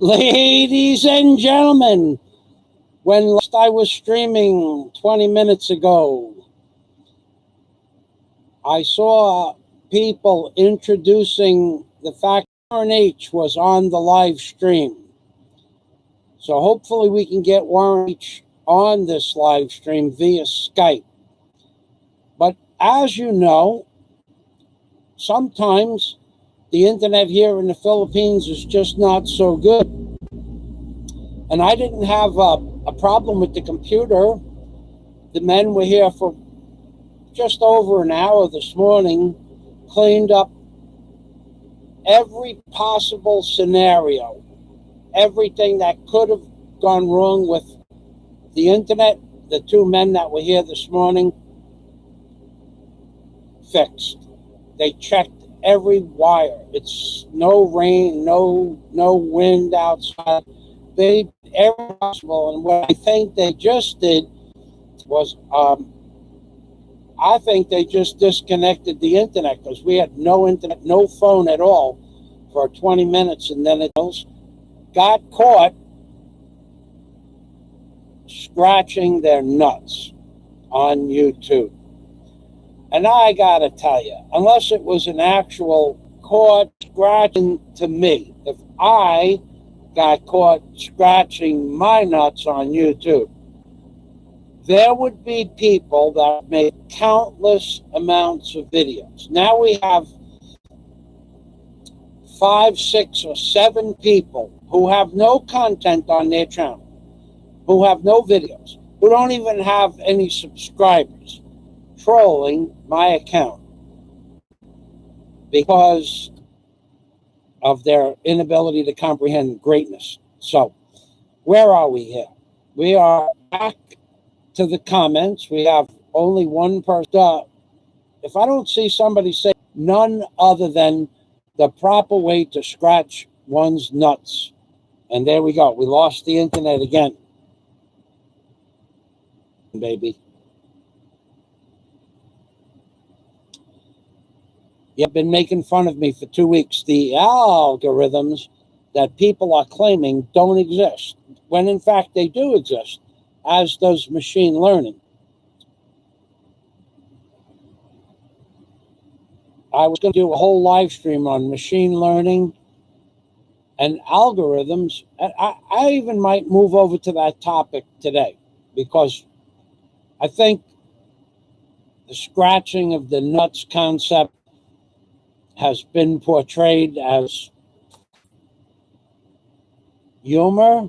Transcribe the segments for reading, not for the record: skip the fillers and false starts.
Ladies and gentlemen, when last I was streaming 20 minutes ago, I saw people introducing the fact Warren H was on the live stream. So hopefully we can get Warren H on this live stream via Skype. But as you know, sometimes the internet here in the Philippines is just not so good. And I didn't have a problem with the computer. The men were here for just over an hour this morning, cleaned up every possible scenario, everything that could have gone wrong with the internet. The two men that were here this morning fixed. They checked every wire. It's no rain, no wind outside. They did everything possible, and what I think they just did was I think they just disconnected the internet, because we had no internet, no phone at all for 20 minutes, and then it got caught scratching their nuts on YouTube. And I gotta tell you, unless it was an actual caught scratching to me, if I got caught scratching my nuts on YouTube, there would be people that made countless amounts of videos. Now we have 5, 6, or 7 people who have no content on their channel, who have no videos, who don't even have any subscribers, trolling my account because of their inability to comprehend greatness. So, where are we here? We are back to the comments. We have only one person. If I don't see somebody say none other than the proper way to scratch one's nuts. And there we go. We lost the internet again. Baby. You've been making fun of me for 2 weeks. The algorithms that people are claiming don't exist, when in fact they do exist, as does machine learning. I was going to do a whole live stream on machine learning and algorithms. I even might move over to that topic today, because I think the scratching of the nuts concept has been portrayed as humor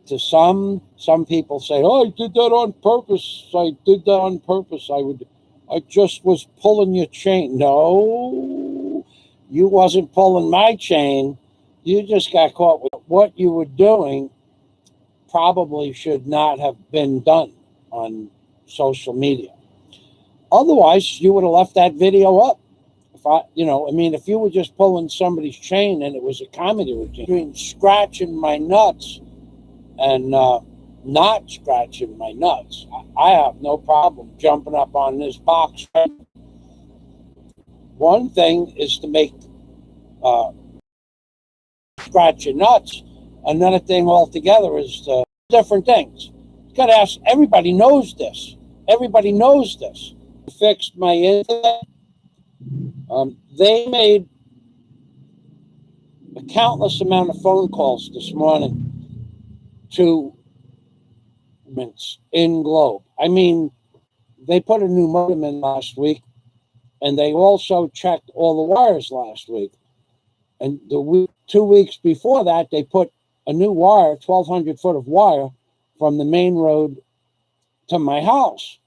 to some. Some people say, "Oh, I did that on purpose. I did that on purpose. I just was pulling your chain." No, you wasn't pulling my chain. You just got caught with what you were doing. Probably should not have been done on social media. Otherwise, you would have left that video up. If you were just pulling somebody's chain and it was a comedy routine, between scratching my nuts and not scratching my nuts, I have no problem jumping up on this box. One thing is to make scratch your nuts. Another thing altogether is different things. You got to ask. Everybody knows this. Everybody knows this. Fixed my internet. They made a countless amount of phone calls this morning to in Globe. I mean, they put a new modem in last week, and they also checked all the wires last week. And 2 weeks before that, they put a new wire, 1,200 foot of wire, from the main road to my house.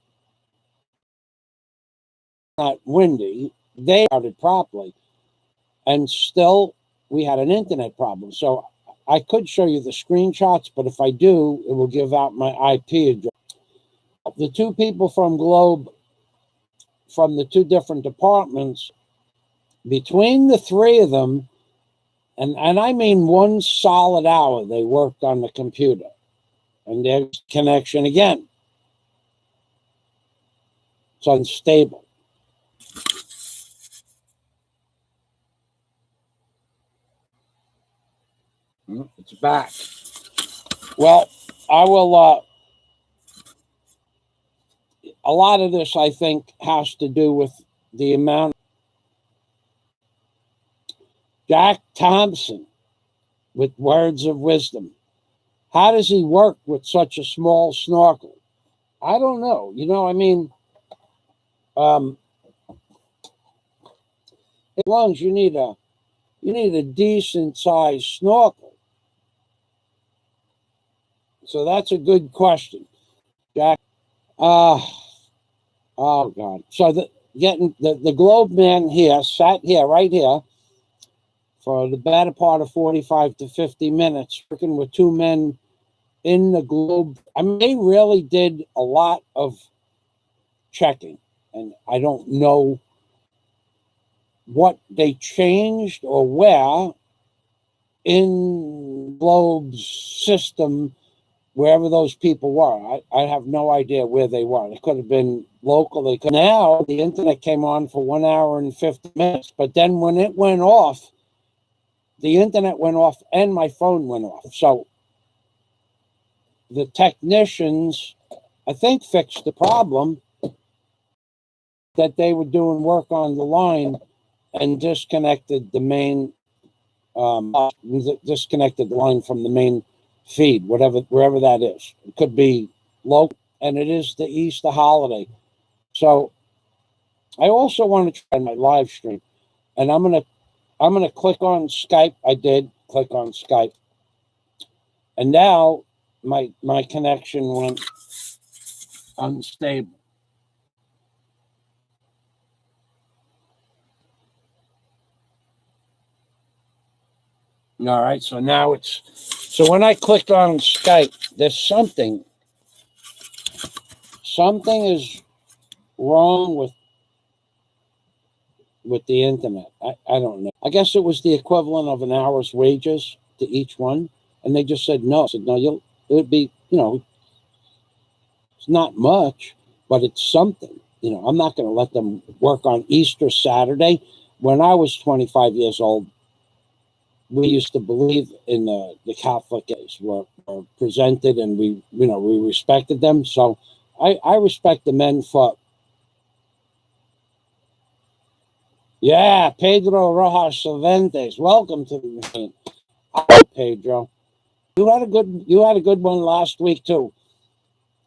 Not windy. They started properly. And still, we had an internet problem. So I could show you the screenshots, but if I do, it will give out my IP address. The 2 people from Globe, from the 2 different departments, between the 3 of them, and I mean 1 solid hour, they worked on the computer. And there's connection again. It's unstable. It's back. Well, I will. A lot of this, I think, has to do with the amount. Jack Thompson with words of wisdom. How does he work with such a small snorkel? I don't know. I mean, as long as you need a decent sized snorkel. So that's a good question, Jack. Oh God. So the Globe man here sat here right here for the better part of 45 to 50 minutes, working with two men in the Globe. I mean, they really did a lot of checking, and I don't know what they changed or where in Globe's system, wherever those people were. I have no idea where they were. It could have been local. Now the internet came on for 1 hour and 50 minutes, but then when it went off, the internet went off and my phone went off. So the technicians, I think, fixed the problem, that they were doing work on the line and disconnected the main, disconnected the line from the main feed, wherever that is. It could be local, and it is the Easter holiday. So I also want to try my live stream, and I'm gonna click on Skype. I did click on Skype, and now my connection went unstable. All right, so now so when I clicked on Skype, there's something is wrong with the internet. I don't know. I guess it was the equivalent of an hour's wages to each one, and they just said no. I said no, it would be, it's not much, but it's something. I'm not going to let them work on Easter Saturday. When I was 25 years old, we used to believe in the Catholic days were presented, and we respected them. So I respect the men for. Yeah, Pedro Rojas Cervantes. Welcome to the machine. Hi, Pedro. You had a good one last week too.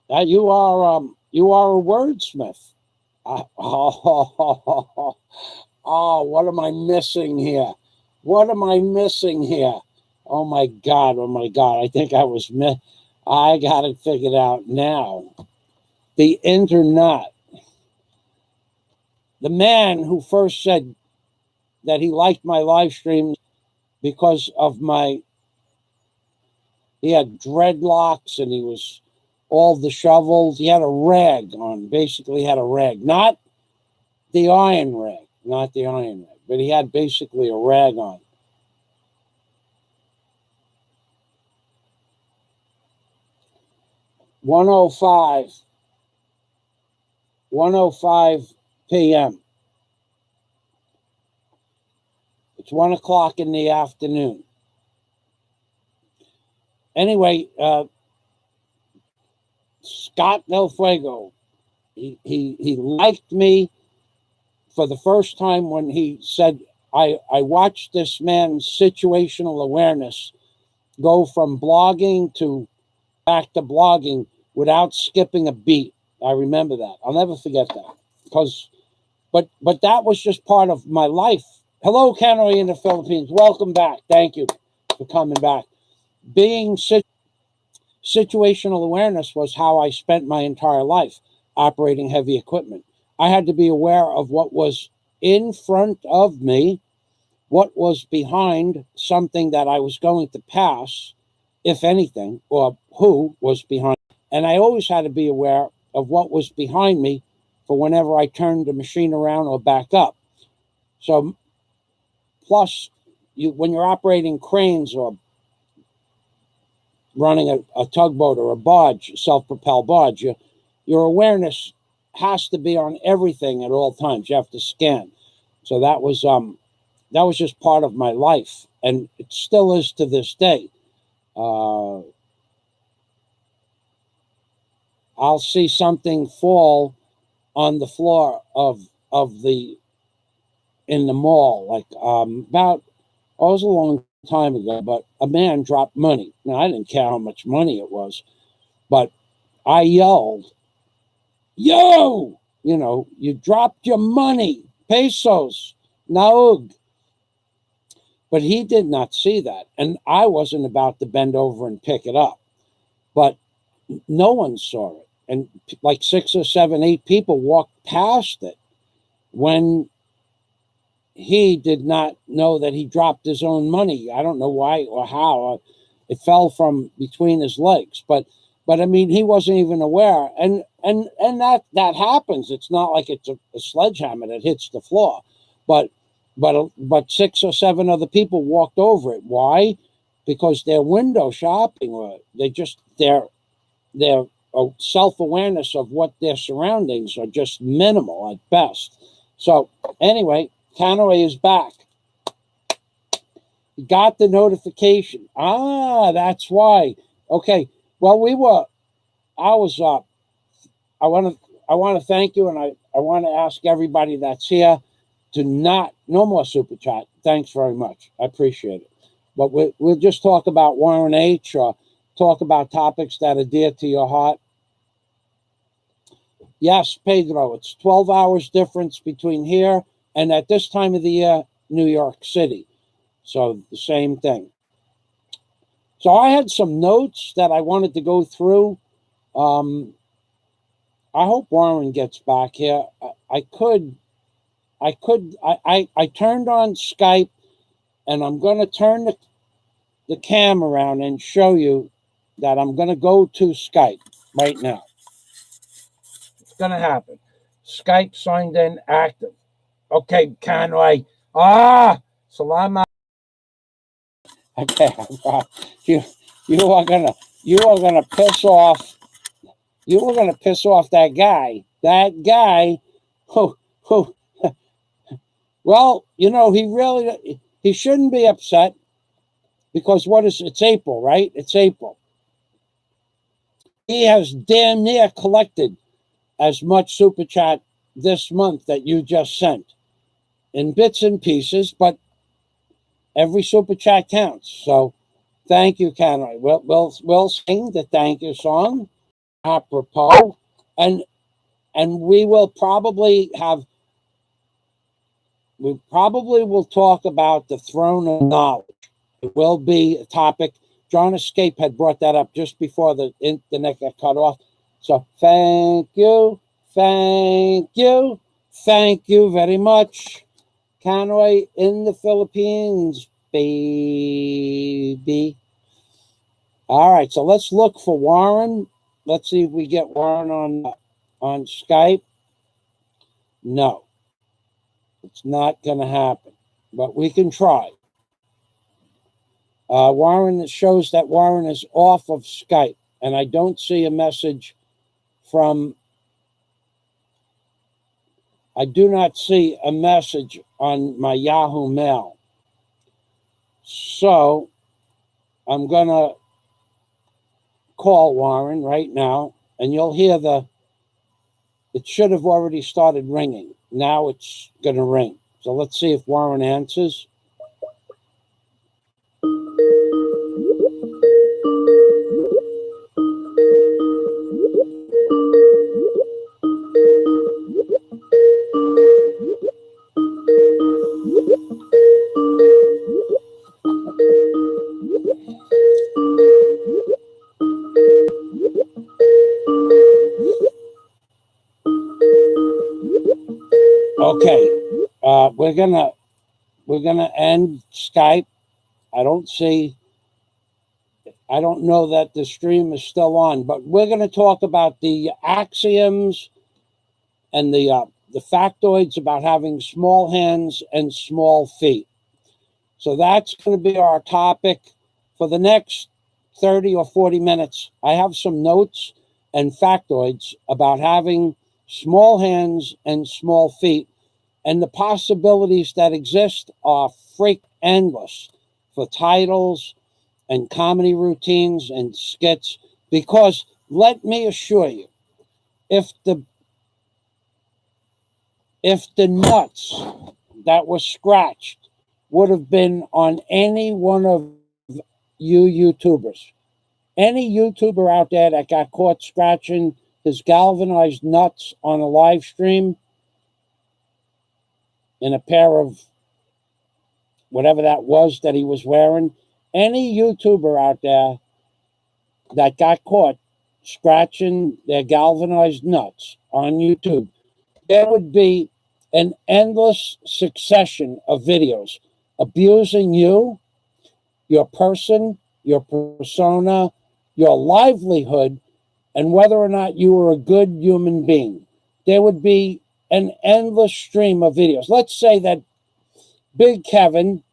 You are a wordsmith. What am I missing here? What am I missing here? Oh my God. I think I got it figured out now. The internet. The man who first said that he liked my live streams because of he had dreadlocks and he was all disheveled. He had a rag on, basically had a rag. Not the iron rag, but he had basically a rag on. One oh five p.m. It's 1 o'clock in the afternoon. Anyway, Scott Del Fuego, he liked me for the first time when he said, I watched this man's situational awareness go from blogging to back to blogging without skipping a beat. I remember that. I'll never forget that. But that was just part of my life. Hello, Canary in the Philippines. Welcome back. Thank you for coming back. Being situational awareness was how I spent my entire life operating heavy equipment. I had to be aware of what was in front of me, what was behind something that I was going to pass, if anything, or who was behind. And I always had to be aware of what was behind me for whenever I turned the machine around or back up. So, plus, when you're operating cranes or running a tugboat or a barge, self-propelled barge, your awareness has to be on everything at all times. You have to scan. So that was just part of my life, and it still is to this day. I'll see something fall on the floor of the in the mall, like about it was a long time ago, but a man dropped money. Now I didn't care how much money it was, but I yelled, "Yo! You know, you dropped your money, pesos, naug." But he did not see that, and I wasn't about to bend over and pick it up. But no one saw it, and like 6 or 7, 8 people walked past it when he did not know that he dropped his own money. I don't know why or how. It fell from between his legs, but I mean, he wasn't even aware, and that happens. It's not like it's a sledgehammer that hits the floor, but 6 or 7 other people walked over it. Why? Because they're window shopping, or their self-awareness of what their surroundings are just minimal at best. So anyway, Canaway is back. He got the notification. That's why. Okay. Well, I was up. I want to thank you, and I want to ask everybody that's here to no more super chat. Thanks very much. I appreciate it. But we'll just talk about Warren H. or talk about topics that are dear to your heart. Yes, Pedro, it's 12 hours difference between here and at this time of the year, New York City. So the same thing. So I had some notes that I wanted to go through. I hope Warren gets back here. I turned on Skype, and I'm going to turn the cam around and show you that I'm going to go to Skype right now. It's going to happen. Skype signed in, active. Okay, Conway. Salam. Okay, you are gonna piss off. You are gonna piss off that guy. That guy who. Well, you know, he shouldn't be upset, because it's April, right? It's April. He has damn near collected as much super chat this month that you just sent, in bits and pieces, but every super chat counts. So thank you, Conway. We'll sing the thank you song apropos, and we probably will talk about the throne of knowledge. It will be a topic. John Escape had brought that up just before the internet got cut off. So thank you very much, Conway in the Philippines, baby. All right, so let's look for Warren. Let's see if we get Warren on Skype. No, it's not going to happen, but we can try. Warren shows that Warren is off of Skype, and I don't see a message from. I do not see a message on my Yahoo Mail. So I'm going to call Warren right now, and you'll hear it should have already started ringing. Now it's going to ring. So let's see if Warren answers. Okay, we're gonna end Skype. I don't know that the stream is still on, but we're gonna talk about the axioms and the factoids about having small hands and small feet. So that's going to be our topic for the next 30 or 40 minutes. I have some notes and factoids about having small hands and small feet, and the possibilities that exist are freak endless for titles and comedy routines and skits, because let me assure you, if the nuts that were scratched would have been on any one of you YouTubers, any YouTuber out there that got caught scratching his galvanized nuts on a live stream in a pair of whatever that was that he was wearing, any YouTuber out there that got caught scratching their galvanized nuts on YouTube, there would be an endless succession of videos abusing you, your person, your persona, your livelihood, and whether or not you were a good human being. There would be an endless stream of videos. Let's say that Big Kevin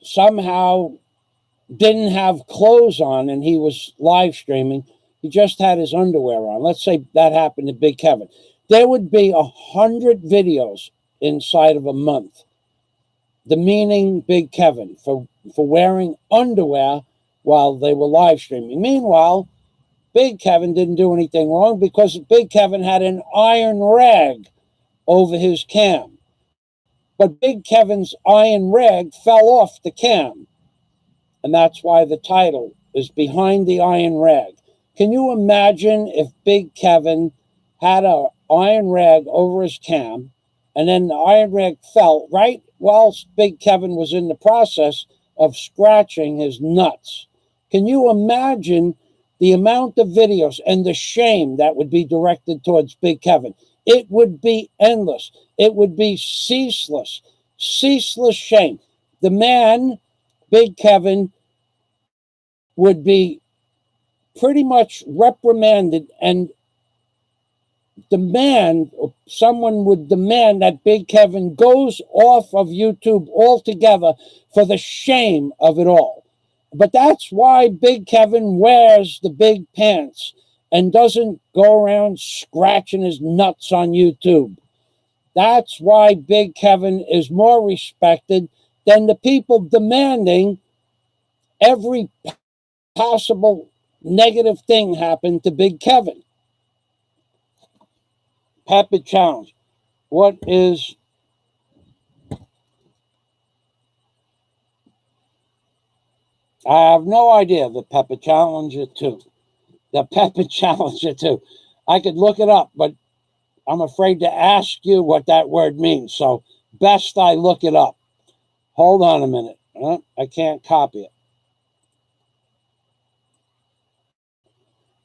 somehow didn't have clothes on and he was live streaming. He just had his underwear on. Let's say that happened to Big Kevin. There would be 100 videos inside of a month demeaning Big Kevin for wearing underwear while they were live streaming. Meanwhile, Big Kevin didn't do anything wrong because Big Kevin had an iron rag over his cam. But Big Kevin's iron rag fell off the cam. And that's why the title is Behind the Iron Rag. Can you imagine if Big Kevin had an iron rag over his cam and then the iron rag fell right while Big Kevin was in the process of scratching his nuts? Can you imagine the amount of videos and the shame that would be directed towards Big Kevin? It would be endless. It would be ceaseless shame. The man, Big Kevin, would be pretty much reprimanded and someone would demand that Big Kevin goes off of YouTube altogether for the shame of it all. But that's why Big Kevin wears the big pants and doesn't go around scratching his nuts on YouTube. That's why Big Kevin is more respected than the people demanding every possible negative thing happen to Big Kevin. Pepper Challenge. What is... I have no idea the Pepper Challenger 2. The Pepper Challenger 2. I could look it up, but I'm afraid to ask you what that word means. So best I look it up. Hold on a minute. I can't copy it.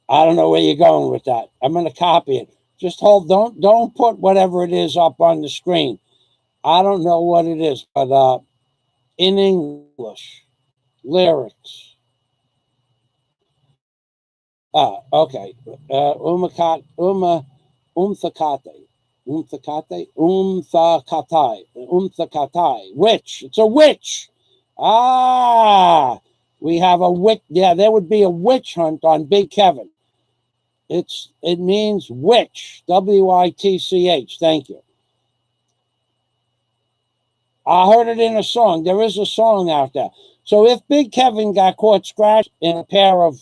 I don't know where you're going with that. I'm going to copy it. Just hold. Don't put whatever it is up on the screen. I don't know what it is, but in English, lyrics. Okay. Umthakate. Witch. It's a witch. We have a witch. Yeah, there would be a witch hunt on Big Kevin. It means witch. W-I-T-C-H. Thank you. I heard it in a song. There is a song out there. So if Big Kevin got caught scratched in a pair of...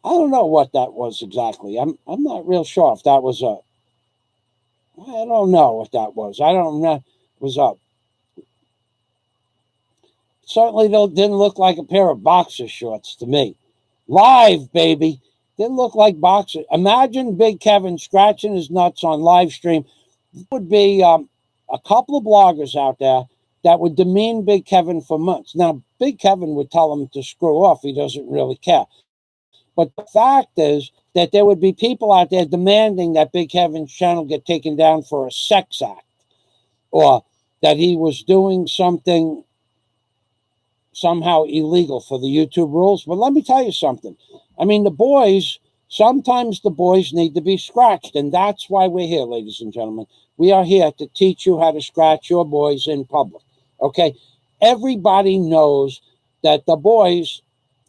I don't know what that was exactly. I'm not real sure if that was a... I don't know what that was. I don't know. It was a... Certainly didn't look like a pair of boxer shorts to me. Live, baby. Didn't look like boxer. Imagine Big Kevin scratching his nuts on live stream. There would be a couple of bloggers out there that would demean Big Kevin for months. Now, Big Kevin would tell him to screw off. He doesn't really care. But the fact is that there would be people out there demanding that Big Kevin's channel get taken down for a sex act, or that he was doing something somehow illegal for the YouTube rules. But let me tell you something. I mean, sometimes the boys need to be scratched, and that's why we're here, ladies and gentlemen. We are here to teach you how to scratch your boys in public, okay? Everybody knows that the boys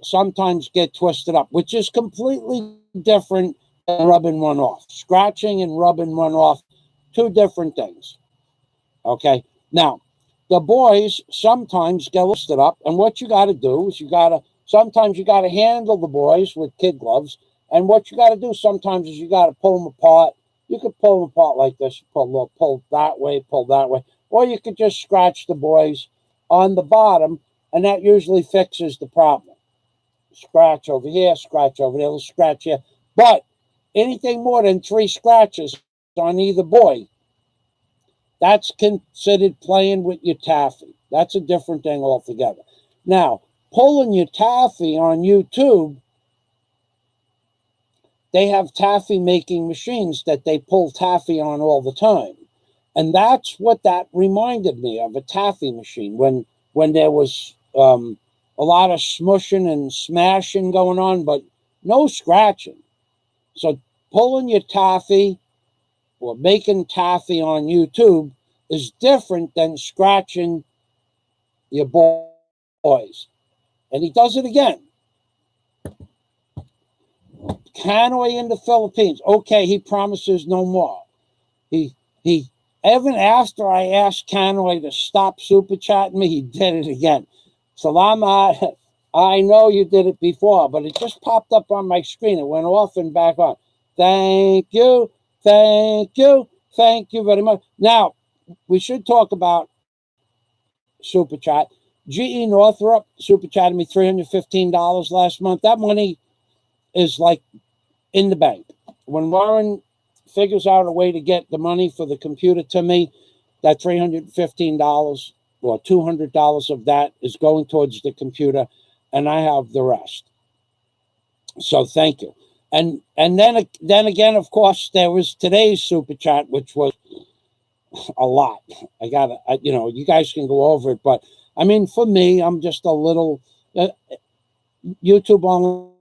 sometimes get twisted up, which is completely different than rubbing one off. Scratching and rubbing one off, two different things, okay? Now, the boys sometimes get listed up, and what you got to do is sometimes you got to handle the boys with kid gloves, and what you got to do sometimes is you got to pull them apart. You could pull them apart like this, pull that way, or you could just scratch the boys on the bottom, and that usually fixes the problem. Scratch over here, scratch over there, scratch here. But anything more than 3 scratches on either boy, that's considered playing with your taffy. That's a different thing altogether. Now, pulling your taffy on YouTube, they have taffy making machines that they pull taffy on all the time. And that's what that reminded me of, a taffy machine, when there was a lot of smushing and smashing going on, but no scratching. So pulling your taffy or making taffy on YouTube is different than scratching your boys. And he does it again. Hanoi in the Philippines. Okay, he promises no more. He even after I asked Hanoi to stop super chatting me, he did it again. Salamat. I know you did it before, but it just popped up on my screen. It went off and back on. Thank you. Thank you. Thank you very much. Now, we should talk about super chat. GE Northrop super chatted me $315 last month. That money is like in the bank. When Warren figures out a way to get the money for the computer to me, that $315 or $200 of that is going towards the computer, and I have the rest. So thank you. And then again, of course, there was today's super chat, which was a lot. You guys can go over it, but I mean, for me, I'm just a little. YouTube only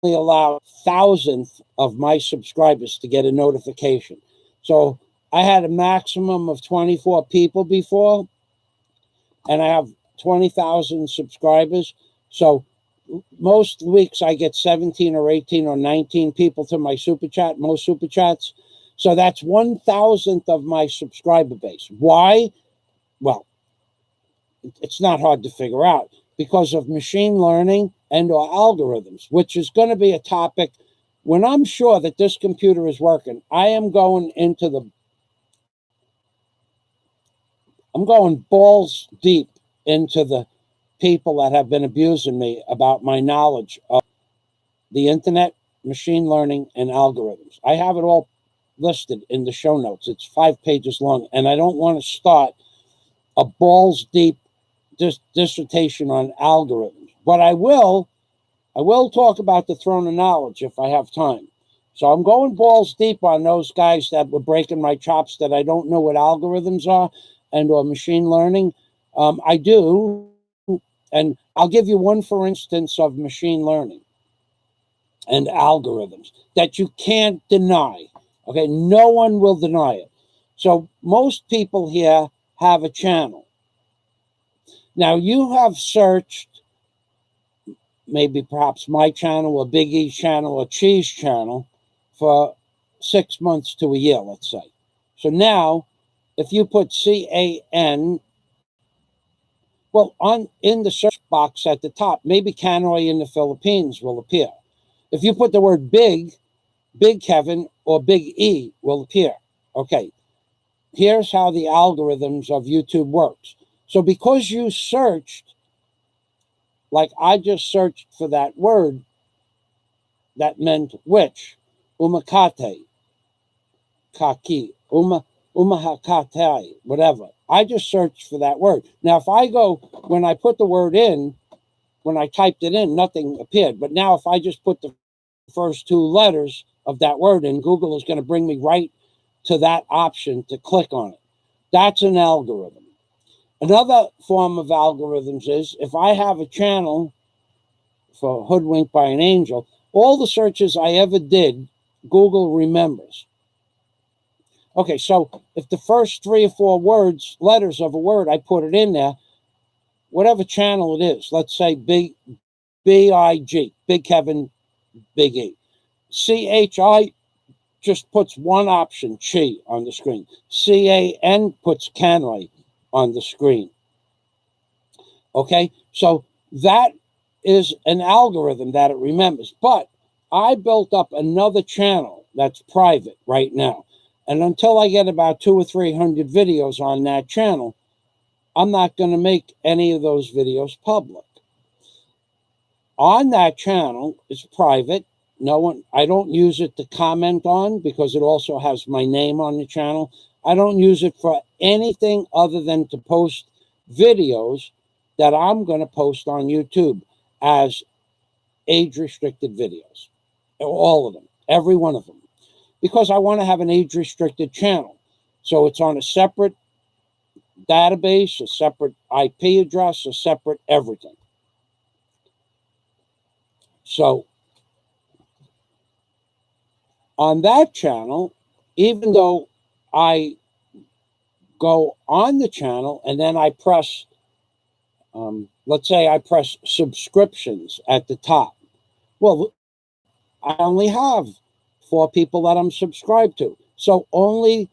allow 1,000th of my subscribers to get a notification. So I had a maximum of 24 people before, and I have 20,000 subscribers. So most weeks I get 17 or 18 or 19 people to my super chat, most super chats. So that's 1,000th of my subscriber base. Why? Well, it's not hard to figure out, because of machine learning and or algorithms, which is going to be a topic when I'm sure that this computer is working. I'm going balls deep into the people that have been abusing me about my knowledge of the internet, machine learning, and algorithms. I have it all listed in the show notes. It's 5 pages long, and I don't want to start a balls deep dissertation on algorithms, but I will talk about the throne of knowledge if I have time. So I'm going balls deep on those guys that were breaking my chops that I don't know what algorithms are and or machine learning. I do, and I'll give you one for instance of machine learning and algorithms that you can't deny. Okay, no one will deny it. So most people here have a channel. Now you have searched maybe perhaps my channel, or Big E's channel, or Cheese channel for 6 months to a year, let's say. So now, if you put CAN, well, in the search box at the top, maybe Hanoi in the Philippines will appear. If you put the word Big Kevin, or Big E will appear. Okay, here's how the algorithms of YouTube works. So because you searched, like I just searched for that word that meant witch, umakate, kaki, umahakate, whatever. I just searched for that word. Now, if I go, when I put the word in, when I typed it in, nothing appeared. But now if I just put the first 2 letters of that word in, Google is going to bring me right to that option to click on it. That's an algorithm. Another form of algorithms is if I have a channel for Hoodwinked by an Angel, all the searches I ever did, Google remembers. Okay, so if the first 3 or 4 letters of a word, I put it in there, whatever channel it is, let's say Big Kevin, Big E. CHI just puts one option, Chi, on the screen. CAN puts Canley on the screen. Okay, so that is an algorithm that it remembers. But I built up another channel that's private right now. And until I get about 200 or 300 videos on that channel, I'm not going to make any of those videos public. On that channel, it's private. No one, I don't use it to comment on because it also has my name on the channel. I don't use it for anything other than to post videos that I'm going to post on YouTube as age-restricted videos. All of them, every one of them. Because I want to have an age-restricted channel. So it's on a separate database, a separate IP address, a separate everything. So on that channel, even though I go on the channel and then I press, let's say I press subscriptions at the top. Well, I only have 4 people that I'm subscribed to. So only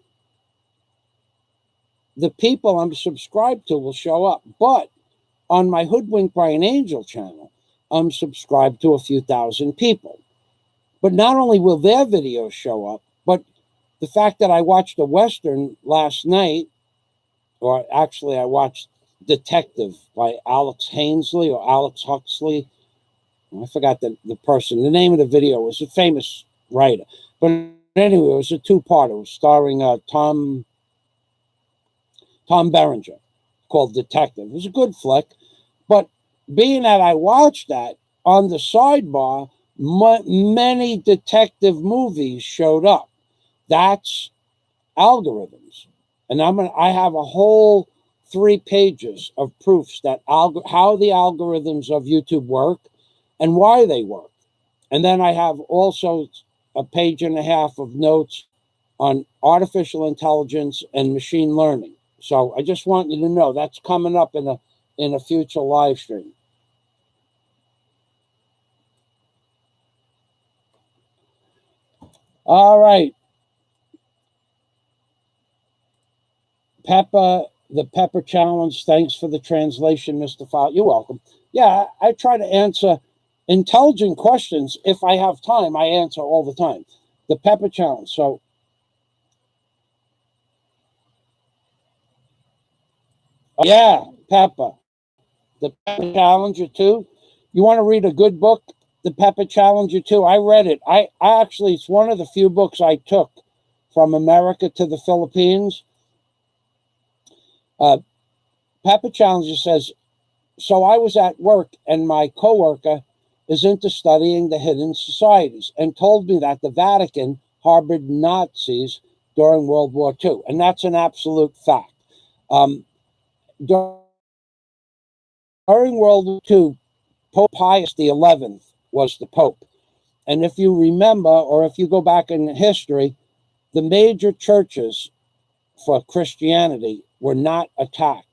the people I'm subscribed to will show up. But on my Hoodwink by an Angel channel, I'm subscribed to a few thousand people. But not only will their videos show up, but the fact that I watched a Western last night, or actually I watched Detective by Alex Hainsley or Alex Huxley. I forgot the person. The name of the video was a famous writer. But anyway, it was a 2-parter starring Tom Berenger called Detective. It was a good flick. But being that I watched that, on the sidebar, many detective movies showed up. That's algorithms. And I have a whole 3 pages of proofs that how the algorithms of YouTube work and why they work. And then I have also a page and a half of notes on artificial intelligence and machine learning. So I just want you to know that's coming up in a future live stream. All right. The Pepper Challenge. Thanks for the translation, Mr. Fowler. You're welcome. Yeah, I try to answer intelligent questions. If I have time, I answer all the time. The Pepper Challenge. So, yeah, Pepper. The Pepper Challenger, too. You want to read a good book? The Pepper Challenger, too. I read it. I actually, it's one of the few books I took from America to the Philippines. Pepper Challenger says, so I was at work and my coworker is into studying the hidden societies and told me that the Vatican harbored Nazis during World War II. And that's an absolute fact. During World War II, Pope Pius XI was the Pope. And if you remember, or if you go back in history, the major churches for Christianity were not attacked.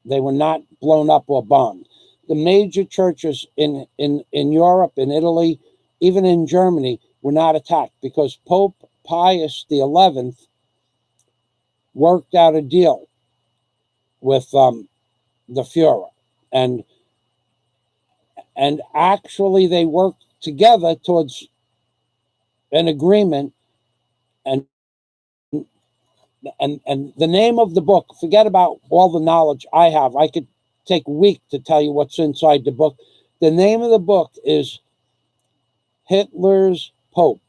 They were not blown up or bombed. The major churches in Europe, in Italy, even in Germany, were not attacked because Pope Pius XI worked out a deal with the Fuhrer. And actually they worked together towards an agreement. And the name of the book, forget about all the knowledge I have. I could take a week to tell you what's inside the book. The name of the book is Hitler's Pope.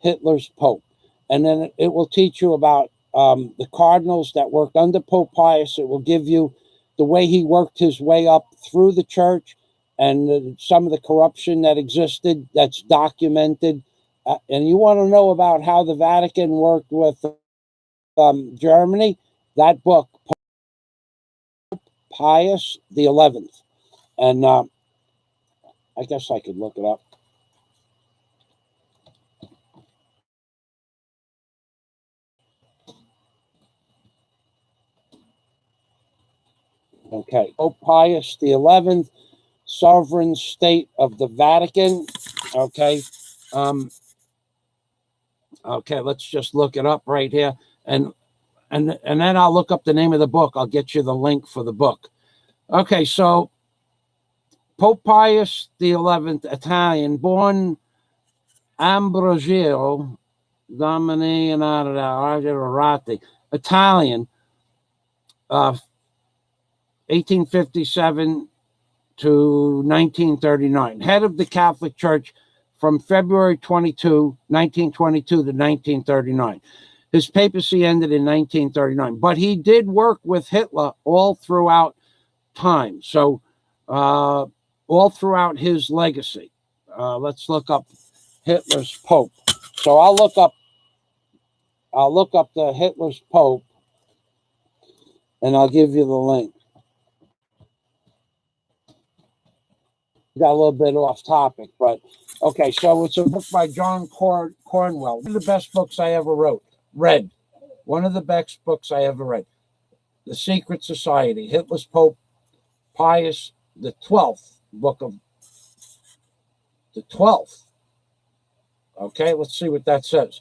Hitler's Pope. And then it will teach you about the cardinals that worked under Pope Pius. It will give you the way he worked his way up through the church and some of the corruption that existed that's documented. And you want to know about how the Vatican worked with Germany, that book, Pope Pius XI. And I guess I could look it up. Okay, Pope Pius XI, Sovereign State of the Vatican. Okay, okay, let's just look it up right here, and then I'll look up the name of the book. I'll get you the link for the book. Okay, so Pope Pius XI, Italian, born Ambrogio Domini Arati, Italian, 1857 to 1939, head of the Catholic Church from February 1922 to 1939. His papacy ended in 1939, but he did work with Hitler all throughout time. So, all throughout his legacy. Let's look up Hitler's Pope. So I'll look up the Hitler's Pope, and I'll give you the link. Got a little bit off topic, but okay. So it's a book by John Cornwell. One of the best books I ever read. One of the best books I ever read. The Secret Society, Hitler's Pope Pius the 12th, book of the 12th. Okay, let's see what that says.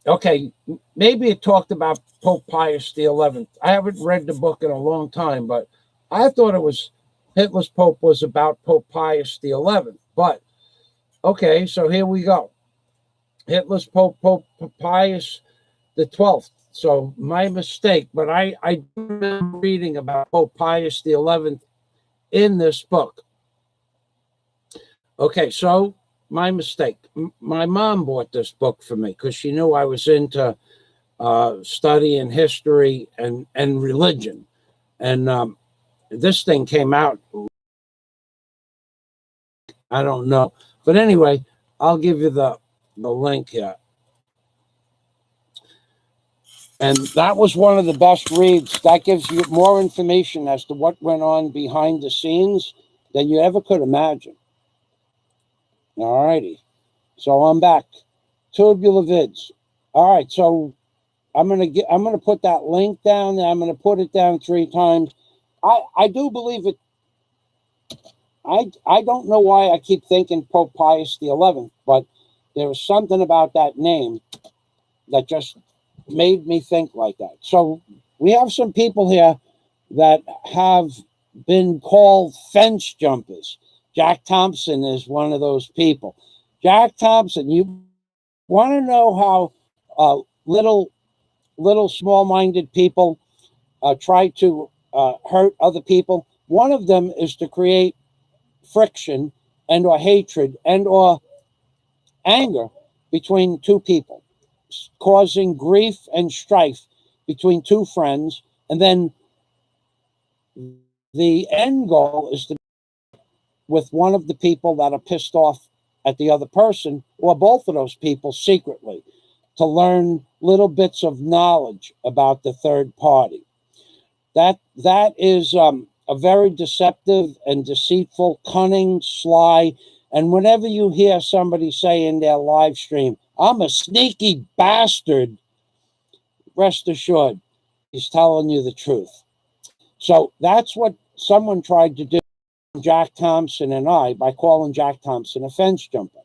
Okay, maybe it talked about Pope Pius the 11th. I haven't read the book in a long time, but I thought it was Hitler's Pope was about Pope Pius the 11th. But okay, so here we go. Hitler's Pope Pius the 12th. So my mistake, but I do remember reading about Pope Pius the 11th in this book. Okay, so my mistake. My mom bought this book for me because she knew I was into studying history and religion. And this thing came out, I don't know. But anyway, I'll give you the link here. And that was one of the best reads. That gives you more information as to what went on behind the scenes than you ever could imagine. All righty. So I'm back. Tubular vids. All right. So I'm gonna put that link down, and I'm gonna put it down 3 times. I do believe it. I don't know why I keep thinking Pope Pius the 11th, but there was something about that name that just made me think like that. So we have some people here that have been called fence jumpers. Jack Thompson is one of those people. Jack Thompson, you want to know how little small-minded people try to hurt other people? One of them is to create friction and or hatred and or anger between 2 people, causing grief and strife between 2 friends, and then the end goal is to with one of the people that are pissed off at the other person, or both of those people secretly, to learn little bits of knowledge about the third party. That is a very deceptive and deceitful, cunning, sly. And whenever you hear somebody say in their live stream, "I'm a sneaky bastard," rest assured, he's telling you the truth. So that's what someone tried to do, Jack Thompson and I, by calling Jack Thompson a fence jumper.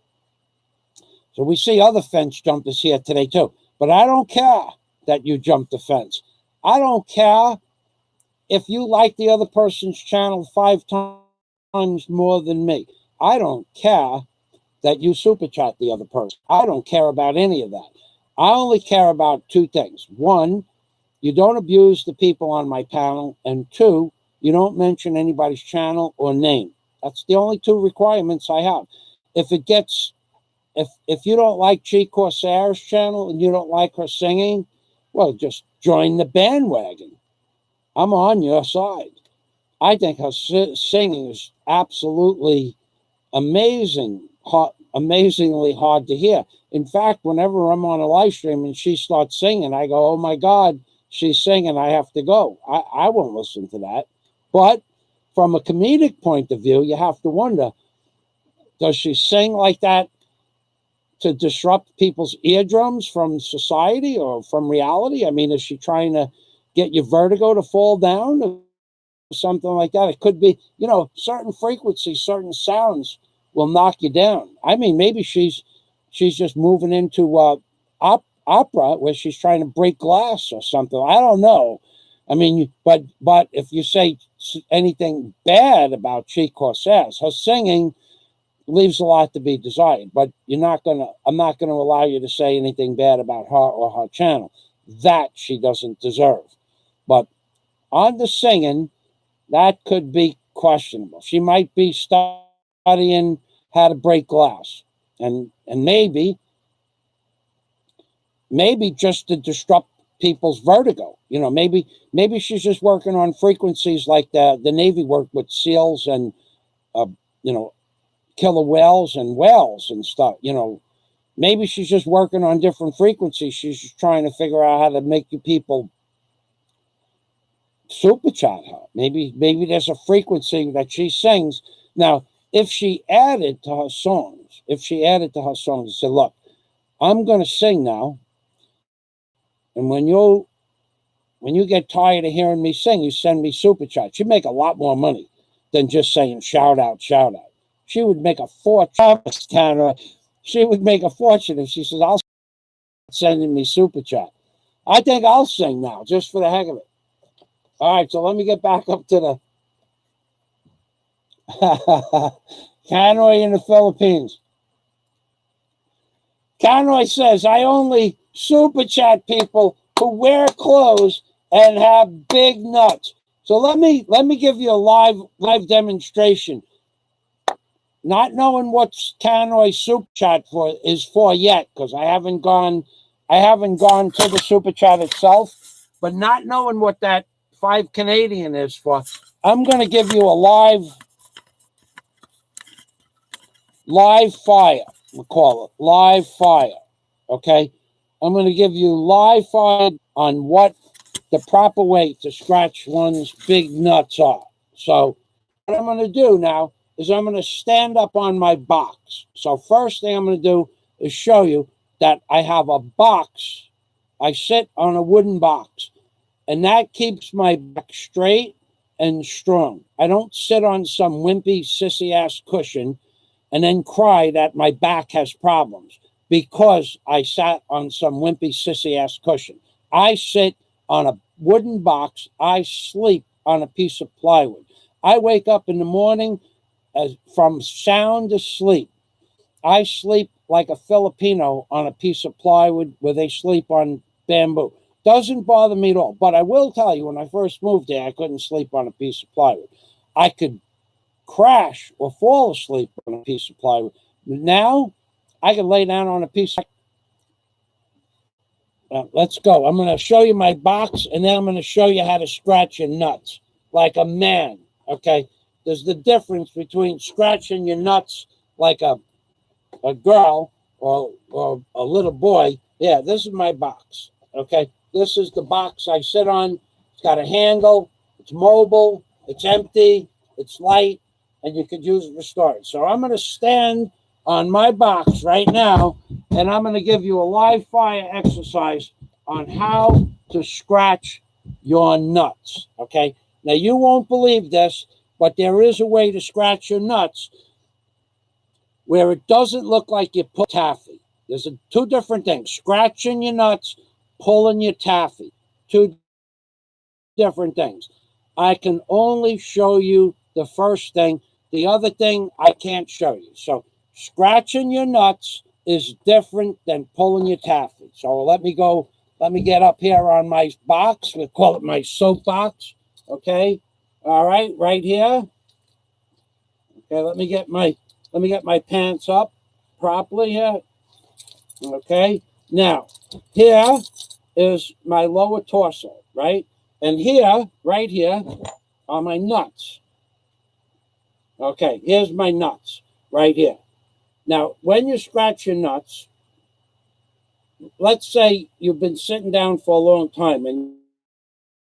So we see other fence jumpers here today too. But I don't care that you jumped the fence. I don't care if you like the other person's channel 5 times more than me. I don't care that you super chat the other person. I don't care about any of that. I only care about 2 things. 1, you don't abuse the people on my panel. And 2, you don't mention anybody's channel or name. That's the only 2 requirements I have. If you don't like Chi Corsair's channel and you don't like her singing, well, just join the bandwagon. I'm on your side. I think her singing is absolutely amazingly hard to hear. In fact, whenever I'm on a live stream and she starts singing, I go, "Oh my God, she's singing, I have to go." I won't listen to that. But from a comedic point of view, you have to wonder, does she sing like that to disrupt people's eardrums from society or from reality? I mean, is she trying to get your vertigo to fall down or something like that? It could be, certain frequencies, certain sounds will knock you down. I mean, maybe she's just moving into opera where she's trying to break glass or something. I don't know. I mean, but if you say anything bad about Chi Corsairs, her singing leaves a lot to be desired. But I'm not gonna allow you to say anything bad about her or her channel. That she doesn't deserve. But on the singing, that could be questionable. She might be studying how to break glass, and maybe just to disrupt people's vertigo. Maybe she's just working on frequencies like the Navy worked with SEALs and uh, you know killer whales and stuff. Maybe she's just working on different frequencies. She's just trying to figure out how to make you people super chat her. Maybe there's a frequency that she sings. Now, if she added to her songs, and said, "Look, I'm going to sing now, and when you get tired of hearing me sing, you send me super chat." She'd make a lot more money than just saying shout out, shout out. She would make a fortune. She would make a fortune if she says, "I'll sending me super chat." I think I'll sing now, just for the heck of it. All right, so let me get back up to the Canoy in the Philippines. Canoy says, "I only super chat people who wear clothes and have big nuts." So let me give you a live demonstration. Not knowing what Canoy super chat is for yet, because I haven't gone to the super chat itself, but not knowing what that 5 Canadian is for, I'm going to give you a live fire. We'll call it live fire. Okay, I'm going to give you live fire on what the proper way to scratch one's big nuts are. So what I'm going to do now is I'm going to stand up on my box. So first thing I'm going to do is show you that I have a box. I sit on a wooden box, and that keeps my back straight and strong. I don't sit on some wimpy, sissy-ass cushion and then cry that my back has problems because I sat on some wimpy, sissy-ass cushion. I sit on a wooden box. I sleep on a piece of plywood. I wake up in the morning from sound asleep. I sleep like a Filipino on a piece of plywood where they sleep on bamboo. Doesn't bother me at all. But I will tell you, when I first moved there, I couldn't sleep on a piece of plywood. I could crash or fall asleep on a piece of plywood. Now, I can lay down on a piece of... let's go. I'm going to show you my box, and then I'm going to show you how to scratch your nuts like a man, okay? There's the difference between scratching your nuts like a girl or a little boy. Yeah, this is my box, okay? This is the box I sit on. It's got a handle. It's mobile. It's empty. It's light, and you could use it for storage. So I'm going to stand on my box right now, and I'm going to give you a live fire exercise on how to scratch your nuts, okay? Now, you won't believe this, but there is a way to scratch your nuts where it doesn't look like you pull taffy. There's two different things: scratching your nuts, pulling your taffy. Two different things. I can only show you the first thing. The other thing I can't show you. So scratching your nuts is different than pulling your taffy. So let me get up here on my box. We call it my soapbox. Okay. All right, right here. Okay, let me get my pants up properly here. Okay. Now, here is my lower torso, right? And here, right here, are my nuts. Okay, here's my nuts right here. Now, when you scratch your nuts, let's say you've been sitting down for a long time and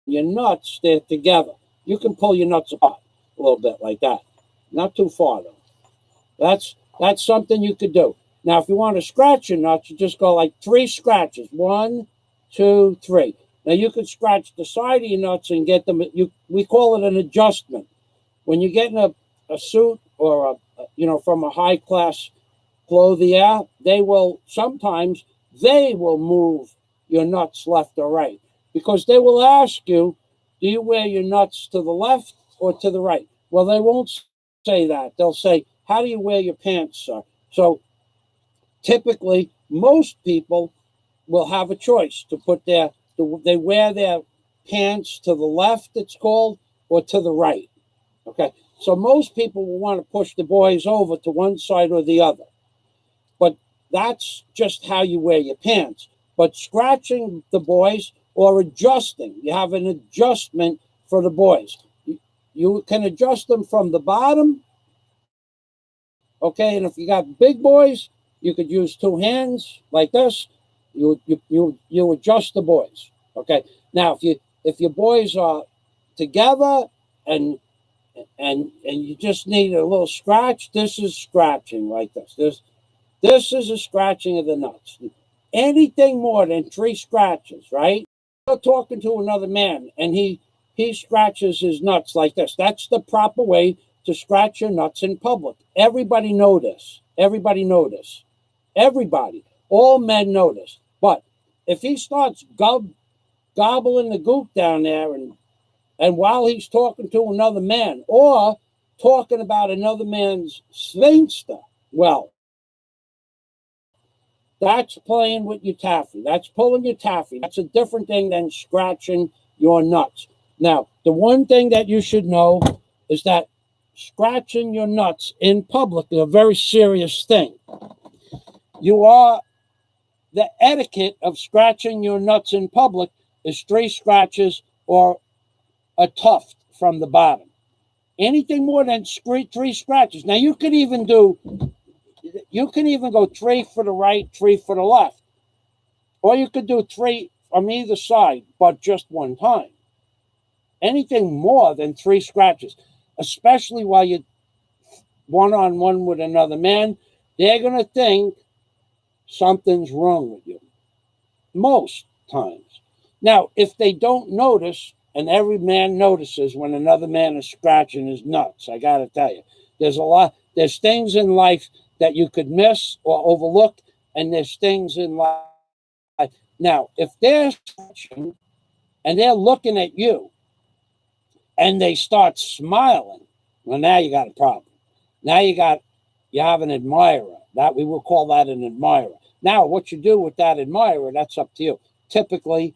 your nuts, they're together. You can pull your nuts apart a little bit like that. Not too far, though. That's something you could do. Now, if you want to scratch your nuts, you just go like 3 scratches. 1, 2, 3. Now, you can scratch the side of your nuts and get them. We call it an adjustment. When you get in a suit or from a high class clothier, they will move your nuts left or right, because they will ask you, do you wear your nuts to the left or to the right? Well, they won't say that. They'll say, how do you wear your pants, sir? So typically, most people will have a choice to put they wear their pants to the left, it's called, or to the right. Okay. So most people will want to push the boys over to one side or the other. But that's just how you wear your pants. But scratching the boys or adjusting, you have an adjustment for the boys. You can adjust them from the bottom. Okay. And if you got big boys, you could use two hands like this. You adjust the boys. Okay. Now, if your boys are together and you just need a little scratch, this is scratching like this. This is a scratching of the nuts. Anything more than 3 scratches, right? You're talking to another man and he scratches his nuts like this. That's the proper way to scratch your nuts in public. Everybody know this. Everybody know this. Everybody. All men know this. But if he starts gobbling the goop down there and while he's talking to another man or talking about another man's sphincter, well, that's playing with your taffy. That's pulling your taffy. That's a different thing than scratching your nuts. Now, the one thing that you should know is that scratching your nuts in public is a very serious thing. The etiquette of scratching your nuts in public is 3 scratches or a tuft from the bottom. Anything more than 3 scratches. Now you can even go 3 for the right, 3 for the left. Or you could do 3 from either side, but just one time. Anything more than 3 scratches, especially while you're one-on-one with another man, they're going to think something's wrong with you. Most times. Now, if they don't notice, and every man notices when another man is scratching his nuts, I got to tell you, there's things in life that you could miss or overlook, and there's things in life. Now, if they're scratching and they're looking at you and they start smiling, well, now you got a problem. Now you have an admirer. That we will call that an admirer. Now, what you do with that admirer, that's up to you. Typically,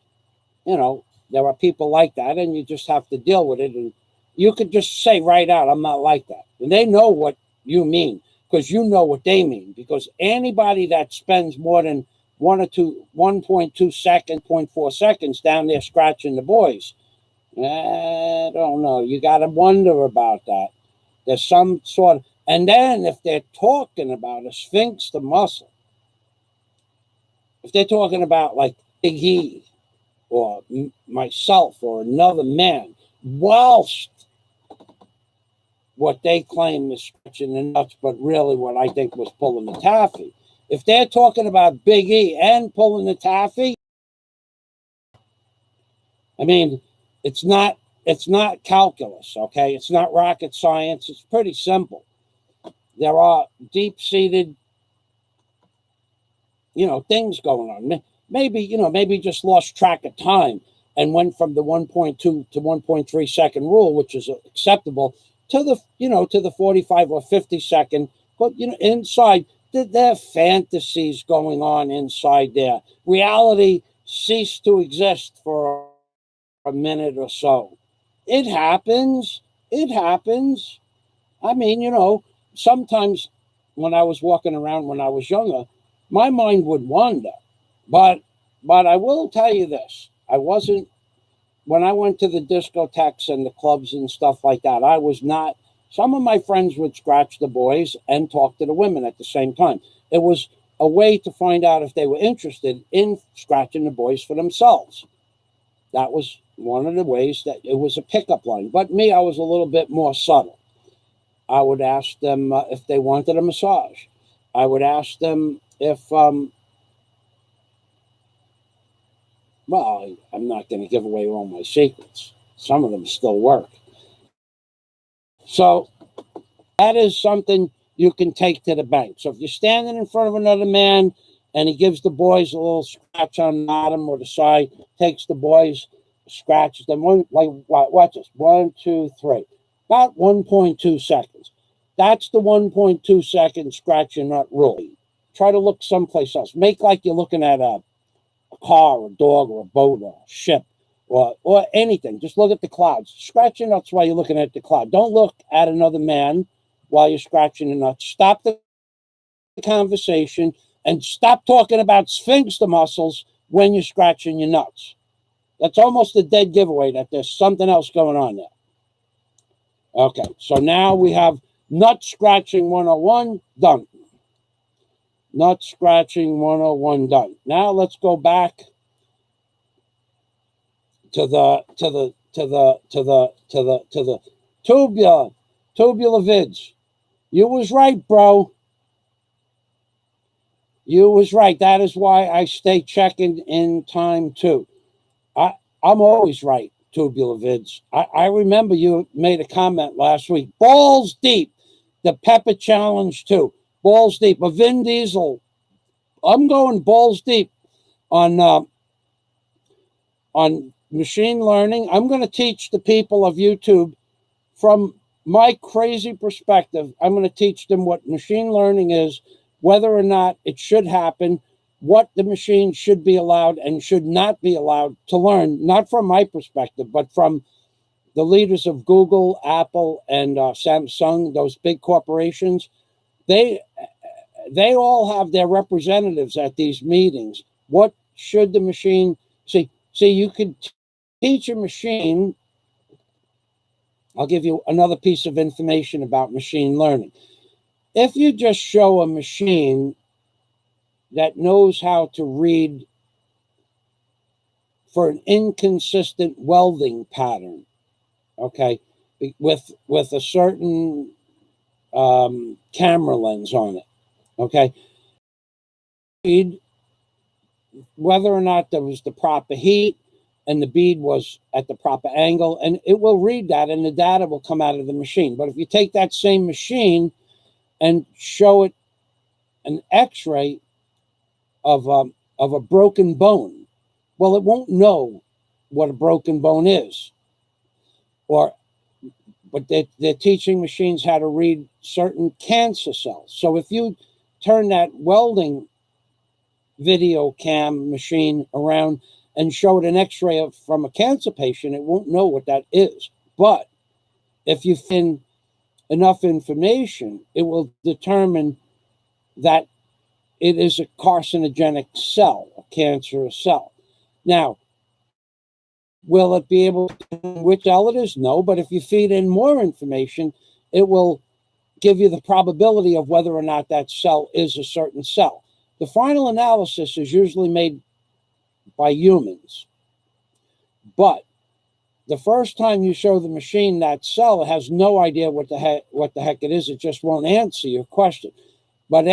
there are people like that, and you just have to deal with it. And you could just say right out, I'm not like that. And they know what you mean because you know what they mean. Because anybody that spends more than 1.2 seconds, 0.4 seconds down there scratching the boys, I don't know. You got to wonder about that. There's some sort of, and then if they're talking about a sphincter muscle, if they're talking about like Big E or myself or another man, whilst what they claim is scratching the nuts, but really what I think was pulling the taffy. If they're talking about Big E and pulling the taffy, I mean, it's not calculus, okay? It's not rocket science. It's pretty simple. There are deep-seated, things going on. Maybe just lost track of time and went from the 1.2 to 1.3 second rule, which is acceptable, to the 45 or 50 second. But inside, there are fantasies going on inside there. Reality ceased to exist for a minute or so. It happens. I mean, sometimes when I was walking around when I was younger, my mind would wander. But I will tell you this. When I went to the discotheques and the clubs and stuff like that, I was not, some of my friends would scratch the boys and talk to the women at the same time. It was a way to find out if they were interested in scratching the boys for themselves. That was one of the ways that it was a pickup line. But me, I was a little bit more subtle. I would ask them if they wanted a massage. I would ask them if, I'm not going to give away all my secrets. Some of them still work. So that is something you can take to the bank. So if you're standing in front of another man and he gives the boys a little scratch on the bottom or the side, takes the boys scratches them. Watch this. 1, 2, 3. About 1.2 seconds. That's the 1.2 second scratch your nut rule. Try to look someplace else. Make like you're looking at a car, or a dog, or a boat, or a ship, or anything. Just look at the clouds. Scratch your nuts while you're looking at the cloud. Don't look at another man while you're scratching your nuts. Stop the conversation and stop talking about sphincter muscles when you're scratching your nuts. That's almost a dead giveaway that there's something else going on there. Okay, so now we have nut scratching 101 done. Nut scratching 101 done. Now let's go back to the tubular vids. You was right, bro. You was right. That is why I stay checking in time too. I'm always right, tubular vids. I remember you made a comment last week. Balls deep. The Pepper Challenge too. Balls deep. A Vin Diesel. I'm going balls deep on machine learning. I'm going to teach the people of YouTube from my crazy perspective. I'm going to teach them what machine learning is, whether or not it should happen, what the machine should be allowed and should not be allowed to learn, not from my perspective, but from the leaders of Google, Apple, and Samsung, those big corporations. They all have their representatives at these meetings. What should the machine see? You could teach a machine. I'll give you another piece of information about machine learning. If you just show a machine that knows how to read for an inconsistent welding pattern, okay, with a certain camera lens on it, okay, read whether or not there was the proper heat and the bead was at the proper angle, and it will read that and the data will come out of the machine. But if you take that same machine and show it an x-ray of a broken bone, well, it won't know what a broken bone is. But they're teaching machines how to read certain cancer cells. So if you turn that welding video cam machine around and show it an x-ray from a cancer patient, it won't know what that is. But if you find enough information, it will determine that it is a carcinogenic cell, a cancerous cell. Now, will it be able to determine which cell it is? No, but if you feed in more information, it will give you the probability of whether or not that cell is a certain cell. The final analysis is usually made by humans. But the first time you show the machine that cell, it has no idea what the heck it is. It just won't answer your question. But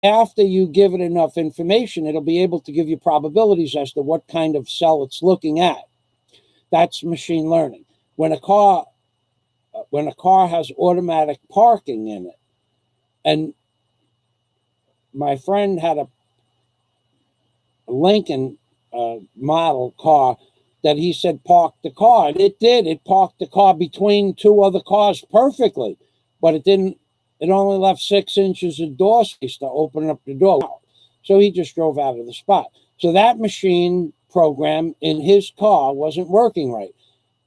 after you give it enough information, it'll be able to give you probabilities as to what kind of cell it's looking at. That's machine learning. When a car has automatic parking in it, and my friend had a Lincoln model car that he said parked the car, and it did. It parked the car between two other cars perfectly, but it didn't. It only left 6 inches of door space to open up the door. So he just drove out of the spot. So that machine program in his car wasn't working right.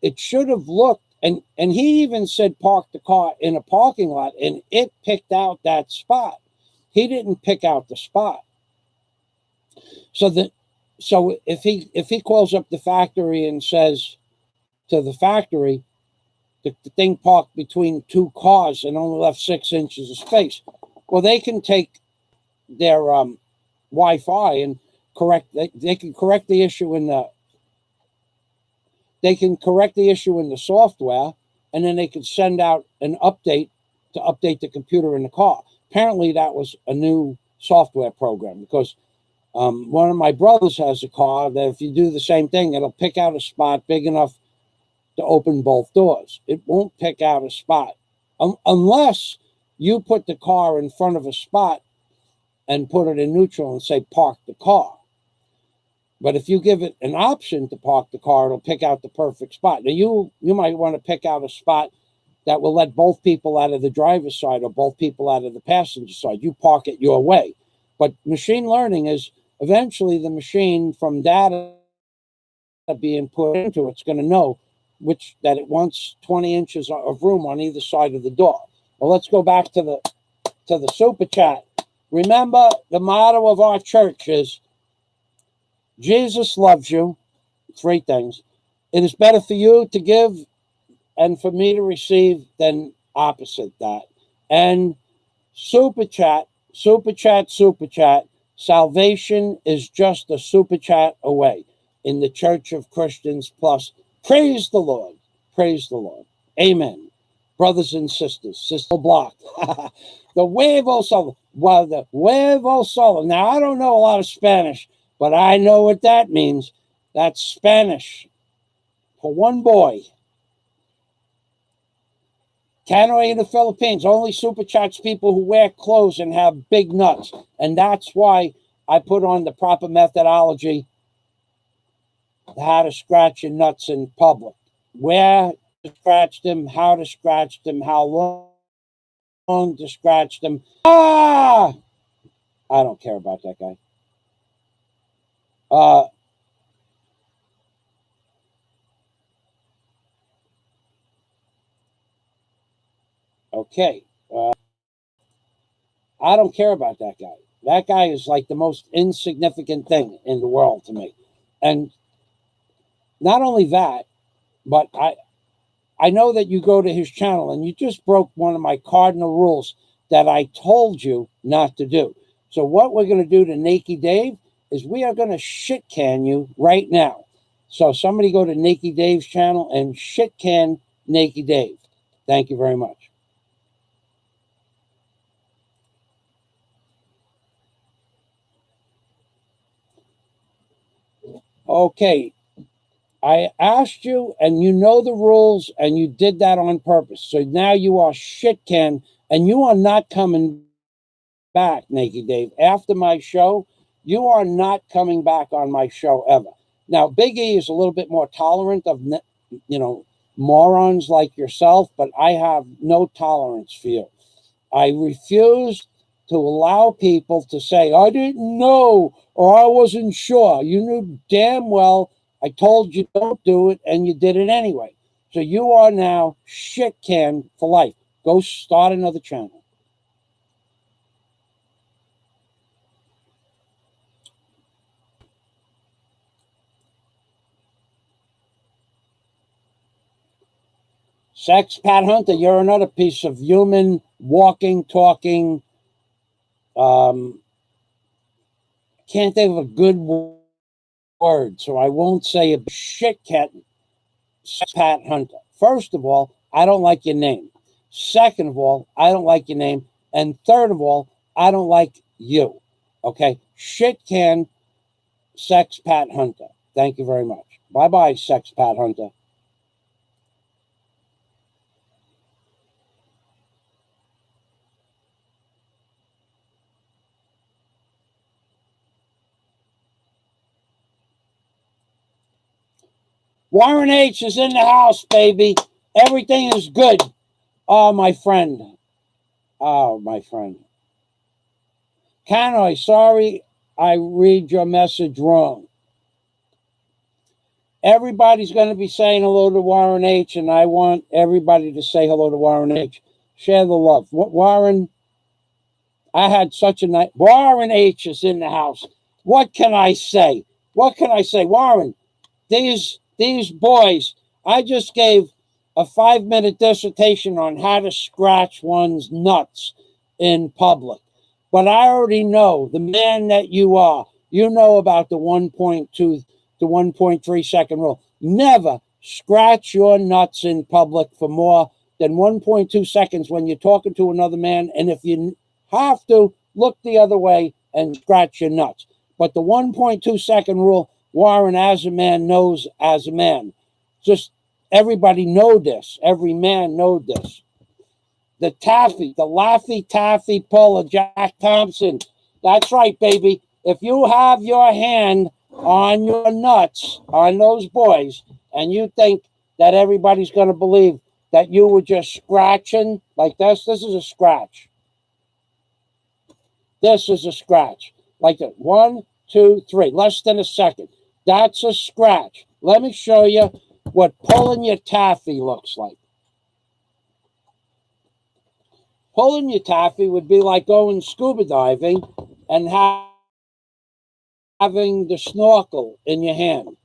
It should have looked, and he even said park the car in a parking lot, and it picked out that spot. He didn't pick out the spot. So if he calls up the factory and says to the factory, the thing parked between two cars and only left 6 inches of space, well, they can take their Wi-Fi and they can correct the issue in the software, and then they can send out an update to update the computer in the car. Apparently that was a new software program, because one of my brothers has a car that if you do the same thing, it'll pick out a spot big enough to open both doors. It won't pick out a spot unless you put the car in front of a spot and put it in neutral and say park the car. But if you give it an option to park the car, it'll pick out the perfect spot. Now, you might want to pick out a spot that will let both people out of the driver's side or both people out of the passenger side. You park it your way. But machine learning is eventually the machine from data being put into it's going to know that it wants 20 inches of room on either side of the door. Well, let's go back to the super chat. Remember, the motto of our church is Jesus loves you. 3 things. It is better for you to give and for me to receive than opposite that. And super chat. Salvation is just a super chat away in the Church of Christians Plus. Praise the Lord. Praise the Lord. Amen. Brothers and sisters. Sister Block. The huevo solo. Well, the huevo solo. Now, I don't know a lot of Spanish, but I know what that means. That's Spanish for one boy. Canoe in the Philippines only super chats people who wear clothes and have big nuts. And that's why I put on the proper methodology, how to scratch your nuts in public. Where to scratch them, how to scratch them, how long to scratch them. I don't care about that guy. Okay. I don't care about that guy. That guy is like the most insignificant thing in the world to me. And not only that, but I know that you go to his channel and you just broke one of my cardinal rules that I told you not to do. So what we're going to do to Nakey Dave is we are going to shit can you right now. So somebody go to Nakey Dave's channel and shit can Nakey Dave. Thank you very much. Okay. I asked you, and you know the rules, and you did that on purpose. So now you are shit can, and you are not coming back, Nakey Dave. After my show, you are not coming back on my show ever. Now, Big E is a little bit more tolerant of, morons like yourself, but I have no tolerance for you. I refuse to allow people to say, I didn't know, or I wasn't sure. You knew damn well I told you don't do it, and you did it anyway. So you are now shit can for life. Go start another channel. Sex Pat Hunter, you're another piece of human walking, talking. Can't think of a good word, so I won't say a shit cat. Pat Hunter. First of all, I don't like your name. Second of all, I don't like your name. And third of all, I don't like you. Okay? Shit can Sex Pat Hunter. Thank you very much. Bye-bye, Sex Pat Hunter. Warren H is in the house, baby. Everything is good. Oh, my friend. Canoy, sorry I read your message wrong. Everybody's going to be saying hello to Warren H, and I want everybody to say hello to Warren H. Share the love. Warren, I had such a night. Warren H is in the house. What can I say? Warren, these boys, I just gave a 5-minute dissertation on how to scratch one's nuts in public. But I already know the man that you are. You know about the 1.2 to 1.3 second rule. Never scratch your nuts in public for more than 1.2 seconds when you're talking to another man. And if you have to, look the other way and scratch your nuts. But the 1.2 second rule, Warren, as a man, knows as a man. Just everybody know this. Every man know this. The Laffy Taffy pull of Jack Thompson. That's right, baby. If you have your hand on your nuts, on those boys, and you think that everybody's going to believe that you were just scratching like this. This is a scratch. This is a scratch. Like that. 1, 2, 3. Less than a second. That's a scratch. Let me show you what pulling your taffy looks like. Pulling your taffy would be like going scuba diving and having the snorkel in your hand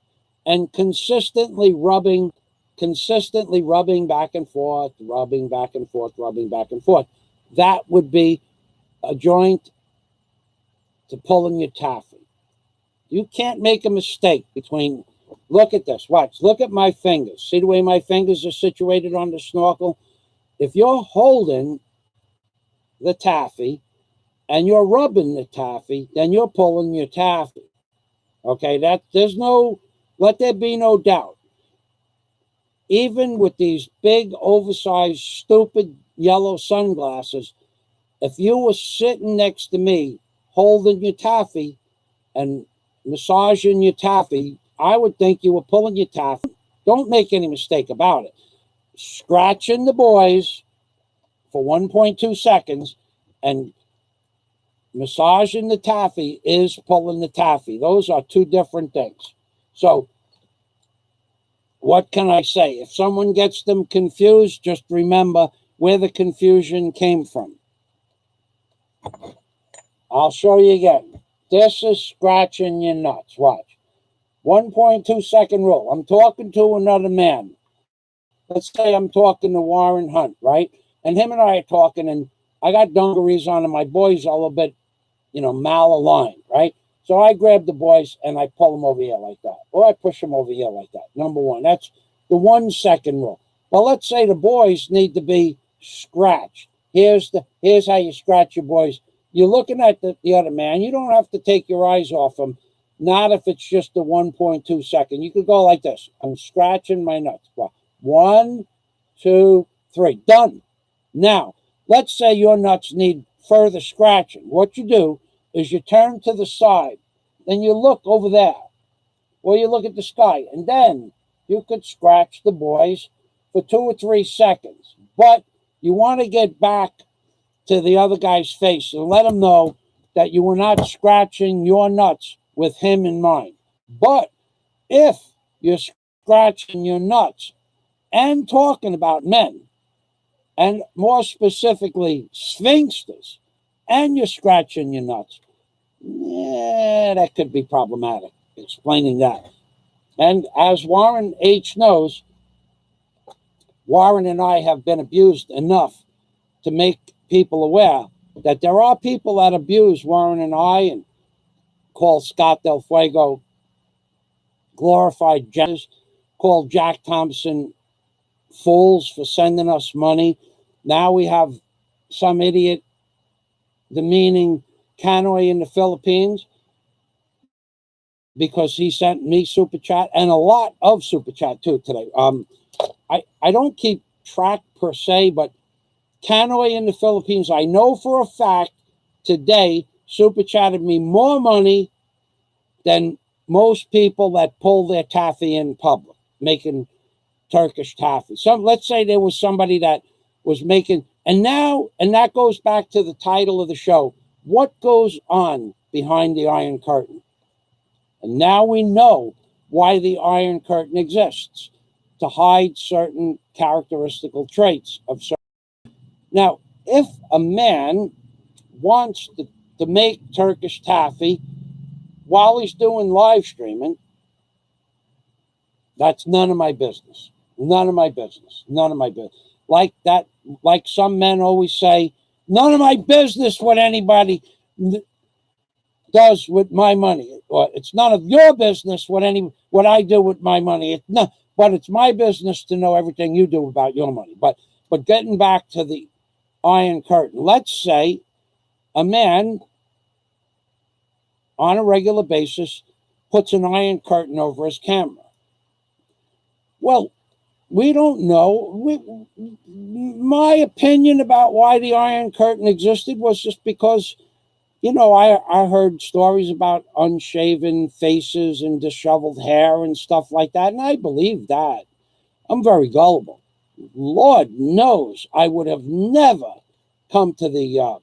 and consistently rubbing back and forth, rubbing back and forth, rubbing back and forth. That would be a joint to pulling your taffy. You can't make a mistake between, look at this, watch, look at my fingers. See the way my fingers are situated on the snorkel? If you're holding the taffy and you're rubbing the taffy, then you're pulling your taffy. Okay, let there be no doubt. Even with these big, oversized, stupid yellow sunglasses, if you were sitting next to me holding your taffy and massaging your taffy, I would think you were pulling your taffy. Don't make any mistake about it. Scratching the boys for 1.2 seconds and massaging the taffy is pulling the taffy. Those are two different things. So what can I say? If someone gets them confused, just remember where the confusion came from. I'll show you again. This is scratching your nuts. Watch. 1.2 second rule. I'm talking to another man. Let's say I'm talking to Warren Hunt, right? And him and I are talking, and I got dungarees on, and my boys are a little bit, malaligned, right? So I grab the boys and I pull them over here like that, or I push them over here like that. Number one, that's the 1 second rule. Well, let's say the boys need to be scratched. Here's how you scratch your boys. You're looking at the other man. You don't have to take your eyes off him. Not if it's just a 1.2 second. You could go like this. I'm scratching my nuts. 1, 2, 3. Done. Now, let's say your nuts need further scratching. What you do is you turn to the side. Then you look over there. Or you look at the sky. And then you could scratch the boys for 2 or 3 seconds. But you want to get back to the other guy's face and let him know that you were not scratching your nuts with him in mind. But if you're scratching your nuts and talking about men, and more specifically sphinxes, and you're scratching your nuts, that could be problematic, explaining that. And as Warren H. knows, Warren and I have been abused enough to make people aware that there are people that abuse Warren and I and call Scott Del Fuego glorified geniuses, call Jack Thompson fools for sending us money. Now we have some idiot demeaning Canoy in the Philippines because he sent me super chat and a lot of super chat too today. I don't keep track per se, but Canoy in the Philippines, I know for a fact today super chatted me more money than most people that pull their taffy in public, making Turkish taffy. Let's say there was somebody that was making, and that goes back to the title of the show, what goes on behind the Iron Curtain? And now we know why the Iron Curtain exists, to hide certain characteristical traits of certain. Now, if a man wants to make Turkish taffy while he's doing live streaming, that's none of my business. None of my business. None of my business. Like some men always say, none of my business what anybody does with my money. Or it's none of your business what I do with my money. But it's my business to know everything you do about your money. But getting back to the Iron Curtain, let's say a man on a regular basis puts an Iron Curtain over his camera. Well, we don't know. My opinion about why the Iron Curtain existed was just because I heard stories about unshaven faces and disheveled hair and stuff like that, and I believe that. I'm very gullible. Lord knows I would have never come to the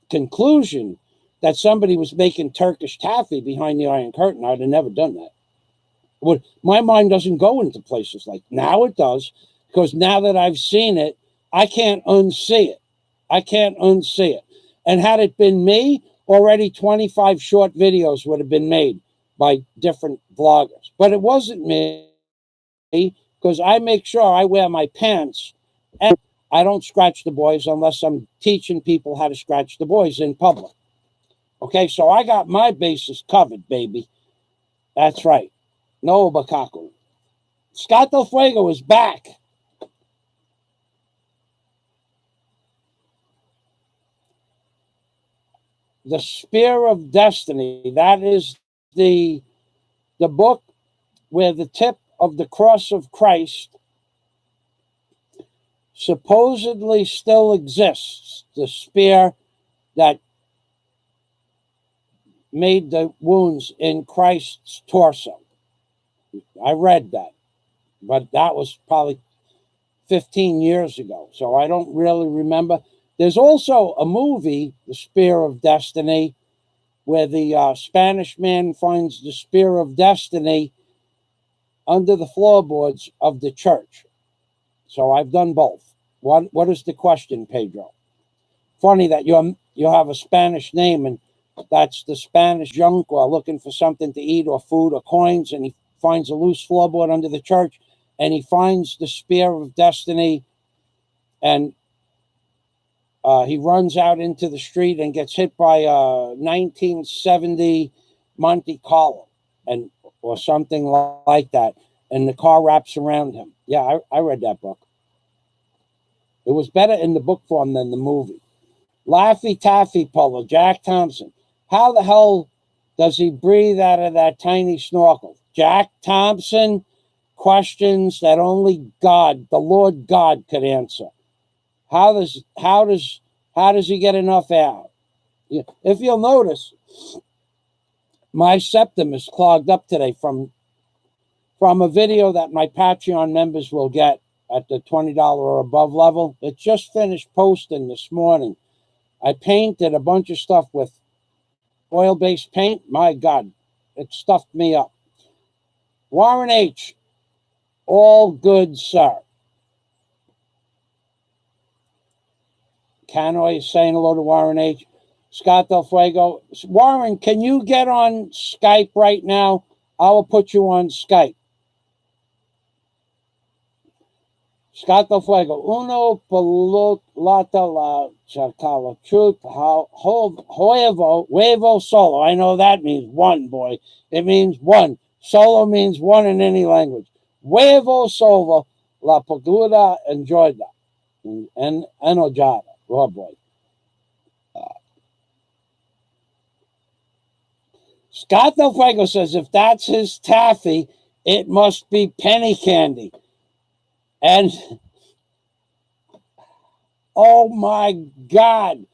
conclusion that somebody was making Turkish taffy behind the Iron Curtain. I'd have never done that. My mind doesn't go into places like now it does, because now that I've seen it, I can't unsee it. I can't unsee it. And had it been me, already 25 short videos would have been made by different vloggers. But it wasn't me, because I make sure I wear my pants and I don't scratch the boys unless I'm teaching people how to scratch the boys in public. Okay, so I got my bases covered, baby. That's right. No Bakaku. Scott Del Fuego is back. The Spear of Destiny. That is the book where the tip of the cross of Christ supposedly still exists. The spear that made the wounds in Christ's torso. I read that, but that was probably 15 years ago, so I don't really remember. There's also a movie, The Spear of Destiny, where the Spanish man finds the Spear of Destiny under the floorboards of the church. So I've done both. What is the question, Pedro? Funny that you have a Spanish name, and that's the Spanish junker looking for something to eat or food or coins, and he finds a loose floorboard under the church, and he finds the Spear of Destiny, and he runs out into the street and gets hit by a 1970 Monte Carlo or something like that, and the car wraps around him. Yeah, I read that book. It was better in the book form than the movie. Laffy Taffy Polo, Jack Thompson. How the hell does he breathe out of that tiny snorkel? Jack Thompson, questions that only God, the Lord God, could answer. How does he get enough air? If you'll notice, my septum is clogged up today from a video that my Patreon members will get at the $20 or above level. It just finished posting this morning. I painted a bunch of stuff with oil-based paint. My God, it stuffed me up. Warren H., all good, sir. Canoy is saying hello to Warren H. Scott Del Fuego. Warren, can you get on Skype right now? I will put you on Skype. Scott Del Fuego. Uno pelota la chacala truth. Huevo solo. I know that means one, boy. It means one. Solo means one in any language. Huevo solo la paguda enjoyda. And enojada. Oh, boy. Scott Del Fuego says if that's his taffy, it must be penny candy. And oh my God.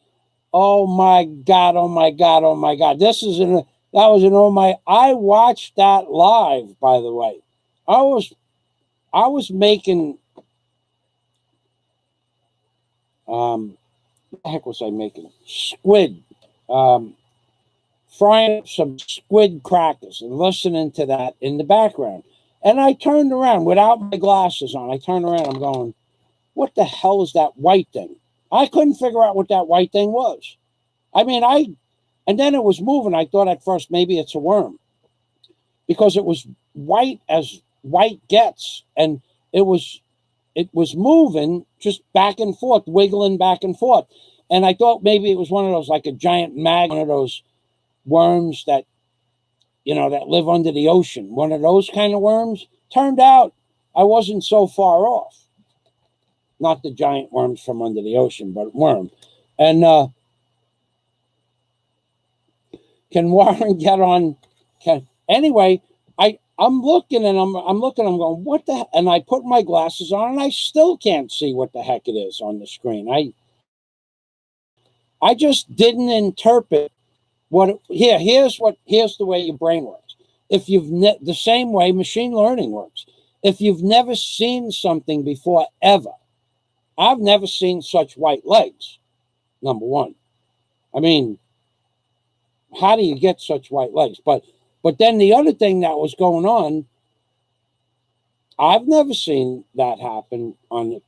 Oh my God. Oh my God. Oh my God. That was an oh my. I watched that live, by the way. I was making what the heck was I making? Squid. Frying some squid crackers and listening to that in the background. And I turned around without my glasses on. I turned around. I'm going, what the hell is that white thing? I couldn't figure out what that white thing was. I mean, and then it was moving. I thought at first maybe it's a worm because it was white as white gets. And it was moving just back and forth, wiggling back and forth. And I thought maybe it was one of those, like a giant mag, one of those worms that live under the ocean, one of those kind of worms. Turned out I wasn't so far off. Not the giant worms from under the ocean, but worm. And can Warren get on? Anyway, I'm looking and I'm going, what the heck? And I put my glasses on and I still can't see what the heck it is on the screen. I just didn't interpret here's the way your brain works. If you've the same way machine learning works. If you've never seen something before ever, I've never seen such white legs. Number one, I mean, how do you get such white legs? But then the other thing that was going on, I've never seen that happen on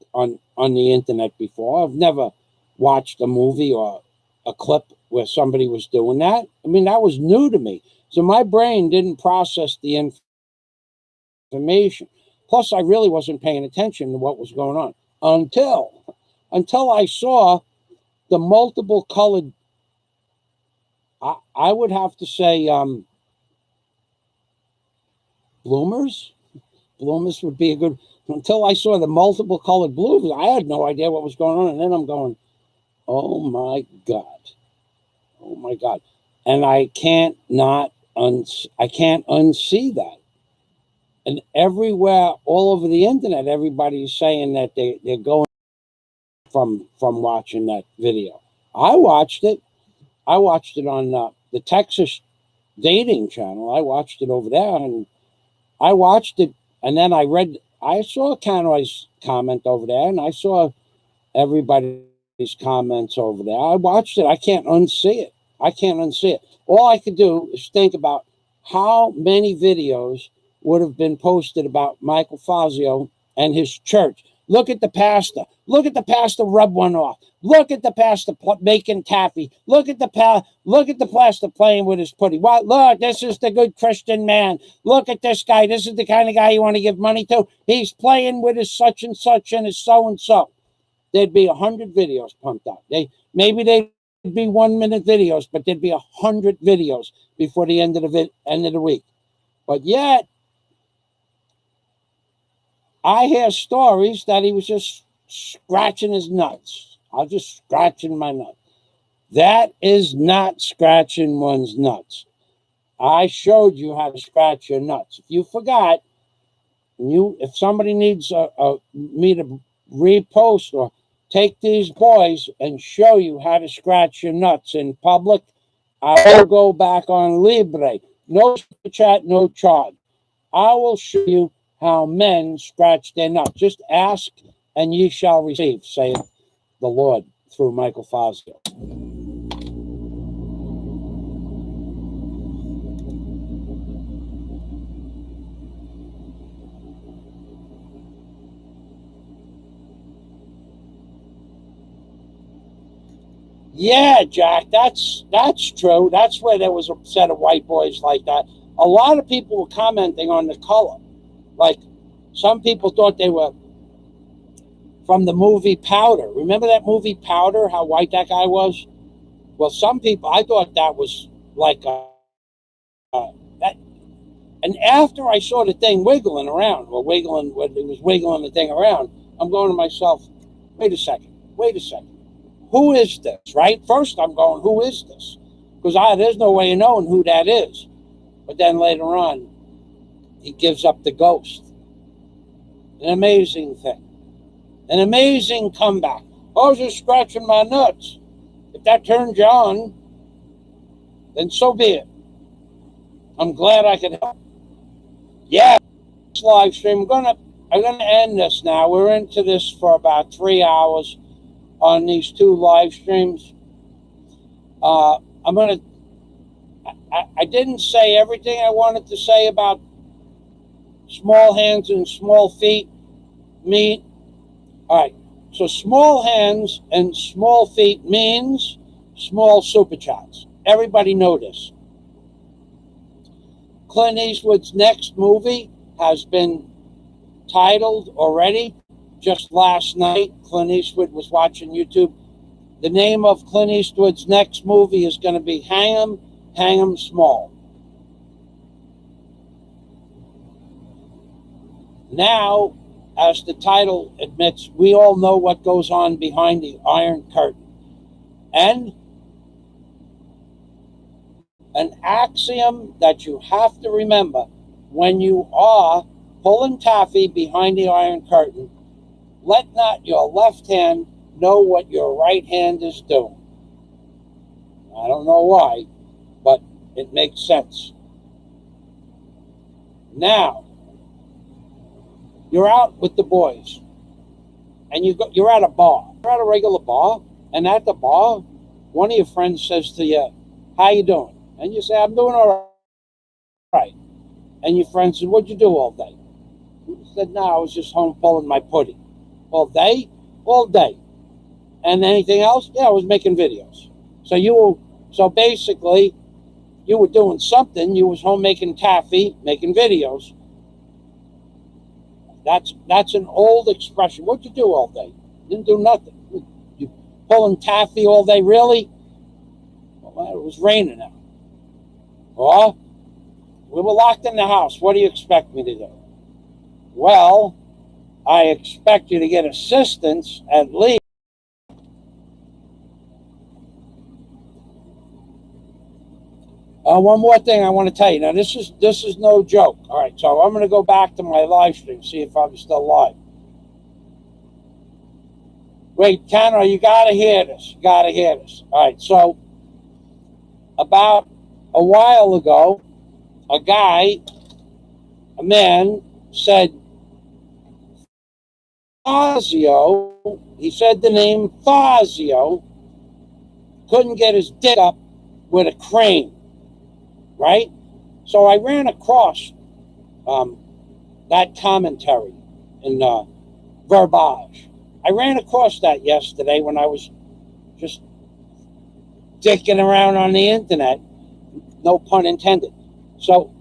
the internet before. I've never watched a movie or a clip where somebody was doing that. I mean, that was new to me. So my brain didn't process the information. Plus, I really wasn't paying attention to what was going on until I saw the multiple colored, I would have to say, bloomers. Bloomers would be a good, until I saw the multiple colored bloomers, I had no idea what was going on. And then I'm going, oh my God. Oh my God. And I can't unsee that. And everywhere, all over the internet, everybody's saying that they're going from watching that video. I watched it. I watched it on the Texas dating channel. I watched it over there, and I watched it, and then I saw Canoy's comment over there, and I saw everybody's comments over there. I watched it. I can't unsee it. All I could do is think about how many videos would have been posted about Michael Fazio and his church. Look at the pastor. Look at the pastor rub one off. Look at the pastor making taffy. Look at the pastor playing with his putty. Well, look, this is the good Christian man. Look at this guy. This is the kind of guy you want to give money to. He's playing with his such and such and his so and so. There'd be 100 videos pumped out. Maybe they'd be 1 minute videos, but there'd be 100 videos before the end of the week. But yet, I hear stories that he was just scratching his nuts. I was just scratching my nuts. That is not scratching one's nuts. I showed you how to scratch your nuts. If you forgot, if somebody needs me to repost or take these boys and show you how to scratch your nuts in public, I will go back on Libre. No chat, no charge. I will show you how men scratch their nuts. Just ask, and ye shall receive, saith the Lord through Michael Fazio. Yeah, Jack, that's true. That's where there was a set of white boys like that. A lot of people were commenting on the color. Like, some people thought they were from the movie Powder. Remember that movie Powder, how white that guy was? Well, some people, I thought that was like that. And after I saw the thing wiggling around, it was wiggling the thing around, I'm going to myself, wait a second. Who is this, right? First, I'm going, who is this? Because there's no way of knowing who that is. But then later on, he gives up the ghost. An amazing thing. An amazing comeback. I was just scratching my nuts. If that turns you on, then so be it. I'm glad I could help. Yeah, this live stream. I'm gonna end this now. We're into this for about 3 hours on these 2 live streams. I didn't say everything I wanted to say about small hands and small feet mean. All right. So small hands and small feet means small super chats. Everybody know this. Clint Eastwood's next movie has been titled already. Just last night, Clint Eastwood was watching YouTube. The name of Clint Eastwood's next movie is going to be Hang 'em Small. Now, as the title admits, we all know what goes on behind the Iron Curtain. And an axiom that you have to remember when you are pulling taffy behind the Iron Curtain: let not your left hand know what your right hand is doing. I don't know why, but it makes sense. Now, you're out with the boys, and you're at a bar. You're at a regular bar, and at the bar, one of your friends says to you, "How you doing?" And you say, "I'm doing all right." And your friend says, "What'd you do all day?" You said, "No, I was just home pulling my pudding." All day? All day. And anything else? Yeah, I was making videos. So basically, you were doing something. You was home making taffy, making videos. That's an old expression. What'd you do all day? Didn't do nothing. You pulling taffy all day, really? Well, it was raining out. Or we were locked in the house. What do you expect me to do? Well, I expect you to get assistance at least. One more thing I want to tell you. Now, this is no joke. All right, so I'm going to go back to my live stream, see if I'm still live. Wait, Tanner, you got to hear this. You got to hear this. All right, so about a while ago, a man said, Fazio, he said the name Fazio, couldn't get his dick up with a crane, right? So I ran across that commentary in Verbiage. I ran across that yesterday when I was just dicking around on the internet, no pun intended. So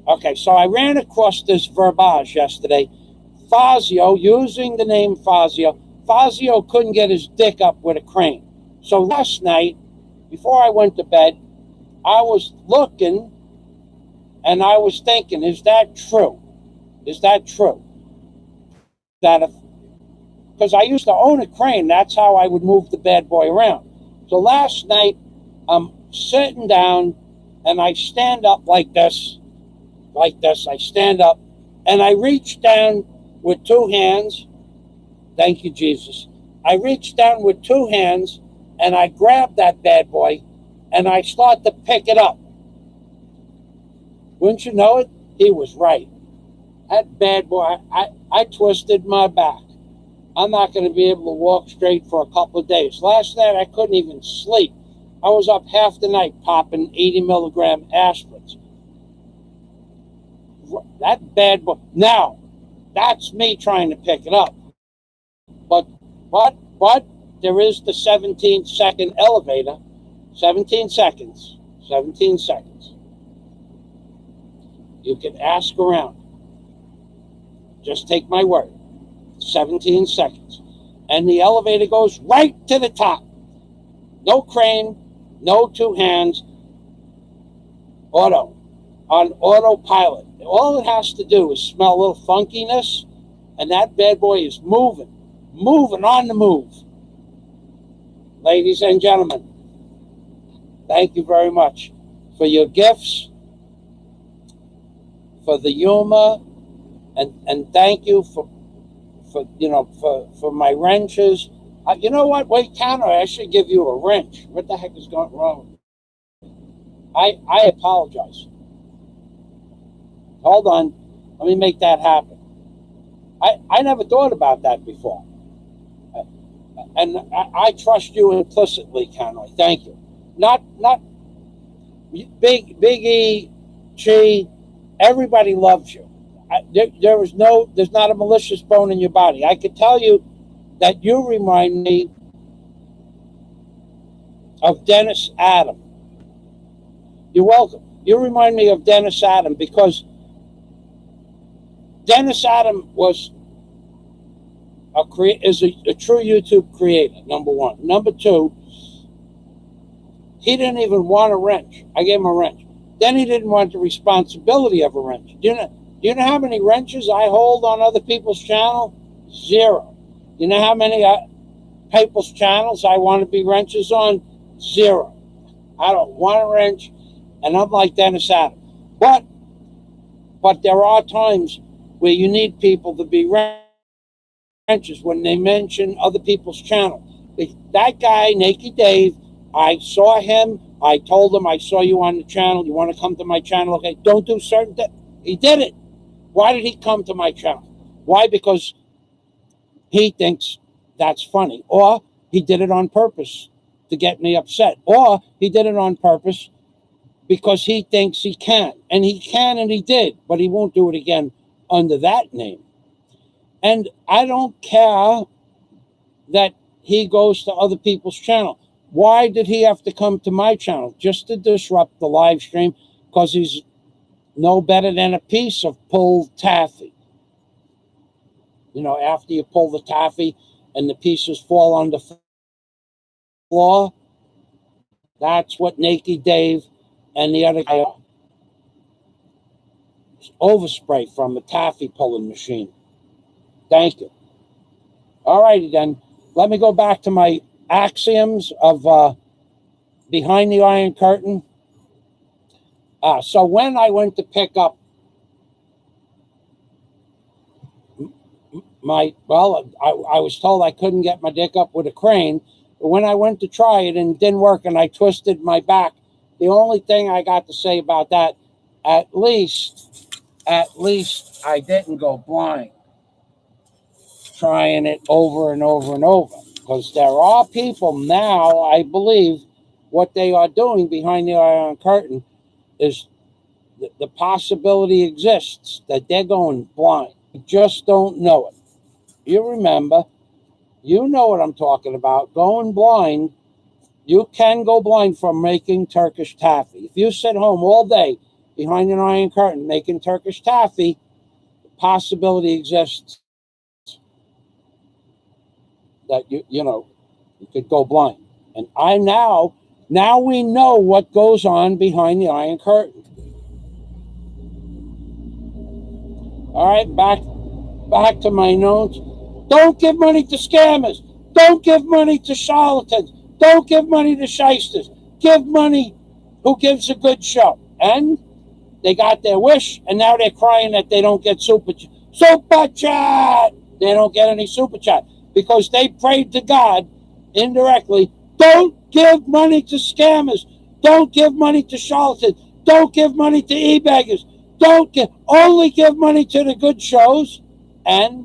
I ran across this Verbiage yesterday. Fazio, using the name Fazio couldn't get his dick up with a crane. So last night, before I went to bed, I was looking and I was thinking, is that true? Is that true? Because I used to own a crane, that's how I would move the bad boy around. So last night, I'm sitting down and I stand up like this. I stand up and I reach down with two hands. Thank you, Jesus. I reach down with two hands and I grab that bad boy and I start to pick it up. Wouldn't you know it? He was right. That bad boy, I twisted my back. I'm not going to be able to walk straight for a couple of days. Last night, I couldn't even sleep. I was up half the night popping 80 milligram aspirins. That bad boy. Now, that's me trying to pick it up. But there is the 17-second elevator. 17 seconds. 17 seconds. You can ask around. Just take my word. 17 seconds. And the elevator goes right to the top. No crane, no two hands. On autopilot. All it has to do is smell a little funkiness, and that bad boy is moving on the move. Ladies and gentlemen, thank you very much for your gifts, for the humor, and thank you for my wrenches. You know what? Wait, Tanner, I should give you a wrench. What the heck is going wrong? I apologize. Hold on. Let me make that happen. I never thought about that before. And I trust you implicitly, Conroy. Thank you. Not Big E, Chi, everybody loves you. There's not a malicious bone in your body. I could tell you that you remind me of Dennis Adam. You're welcome. You remind me of Dennis Adam because Dennis Adam was a true YouTube creator, number one. Number two, he didn't even want a wrench. I gave him a wrench. Then he didn't want the responsibility of a wrench. Do you know how many wrenches I hold on other people's channel? 0. You know how many people's channels I want to be wrenches on? 0. I don't want a wrench, and I'm like Dennis Adam. But there are times where you need people to be wrenches when they mention other people's channel. That guy, Naked Dave, I saw him. I told him, I saw you on the channel. You want to come to my channel? Okay, don't do certain things. He did it. Why did he come to my channel? Why? Because he thinks that's funny. Or he did it on purpose to get me upset. Or he did it on purpose because he thinks he can. And he can, and he did. But he won't do it again under that name. And I don't care that he goes to other people's channel. Why did he have to come to my channel? Just to disrupt the live stream, because he's no better than a piece of pulled taffy. You know, after you pull the taffy and the pieces fall on the floor, that's what Naked Dave and the other guy are. Overspray from a taffy pulling machine. Thank you. All righty then. Let me go back to my axioms of behind the iron curtain. So when I went to pick up I was told I couldn't get my dick up with a crane. But when I went to try it and it didn't work and I twisted my back, the only thing I got to say about that, at least I didn't go blind trying it over and over and over. Because there are people now, I believe, what they are doing behind the iron curtain is the possibility exists that they're going blind. You just don't know it. You remember, you know what I'm talking about. Going blind, you can go blind from making Turkish taffy. If you sit home all day behind an iron curtain making Turkish taffy, the possibility exists that you could go blind. And now we know what goes on behind the iron curtain. All right, back to my notes. Don't give money to scammers. Don't give money to charlatans. Don't give money to shysters. Give money who gives a good show. And they got their wish, and now they're crying that they don't get super chat. They don't get any super chat because they prayed to God indirectly. Don't give money to scammers. Don't give money to charlatans. Don't give money to e-beggars. Only give money to the good shows. And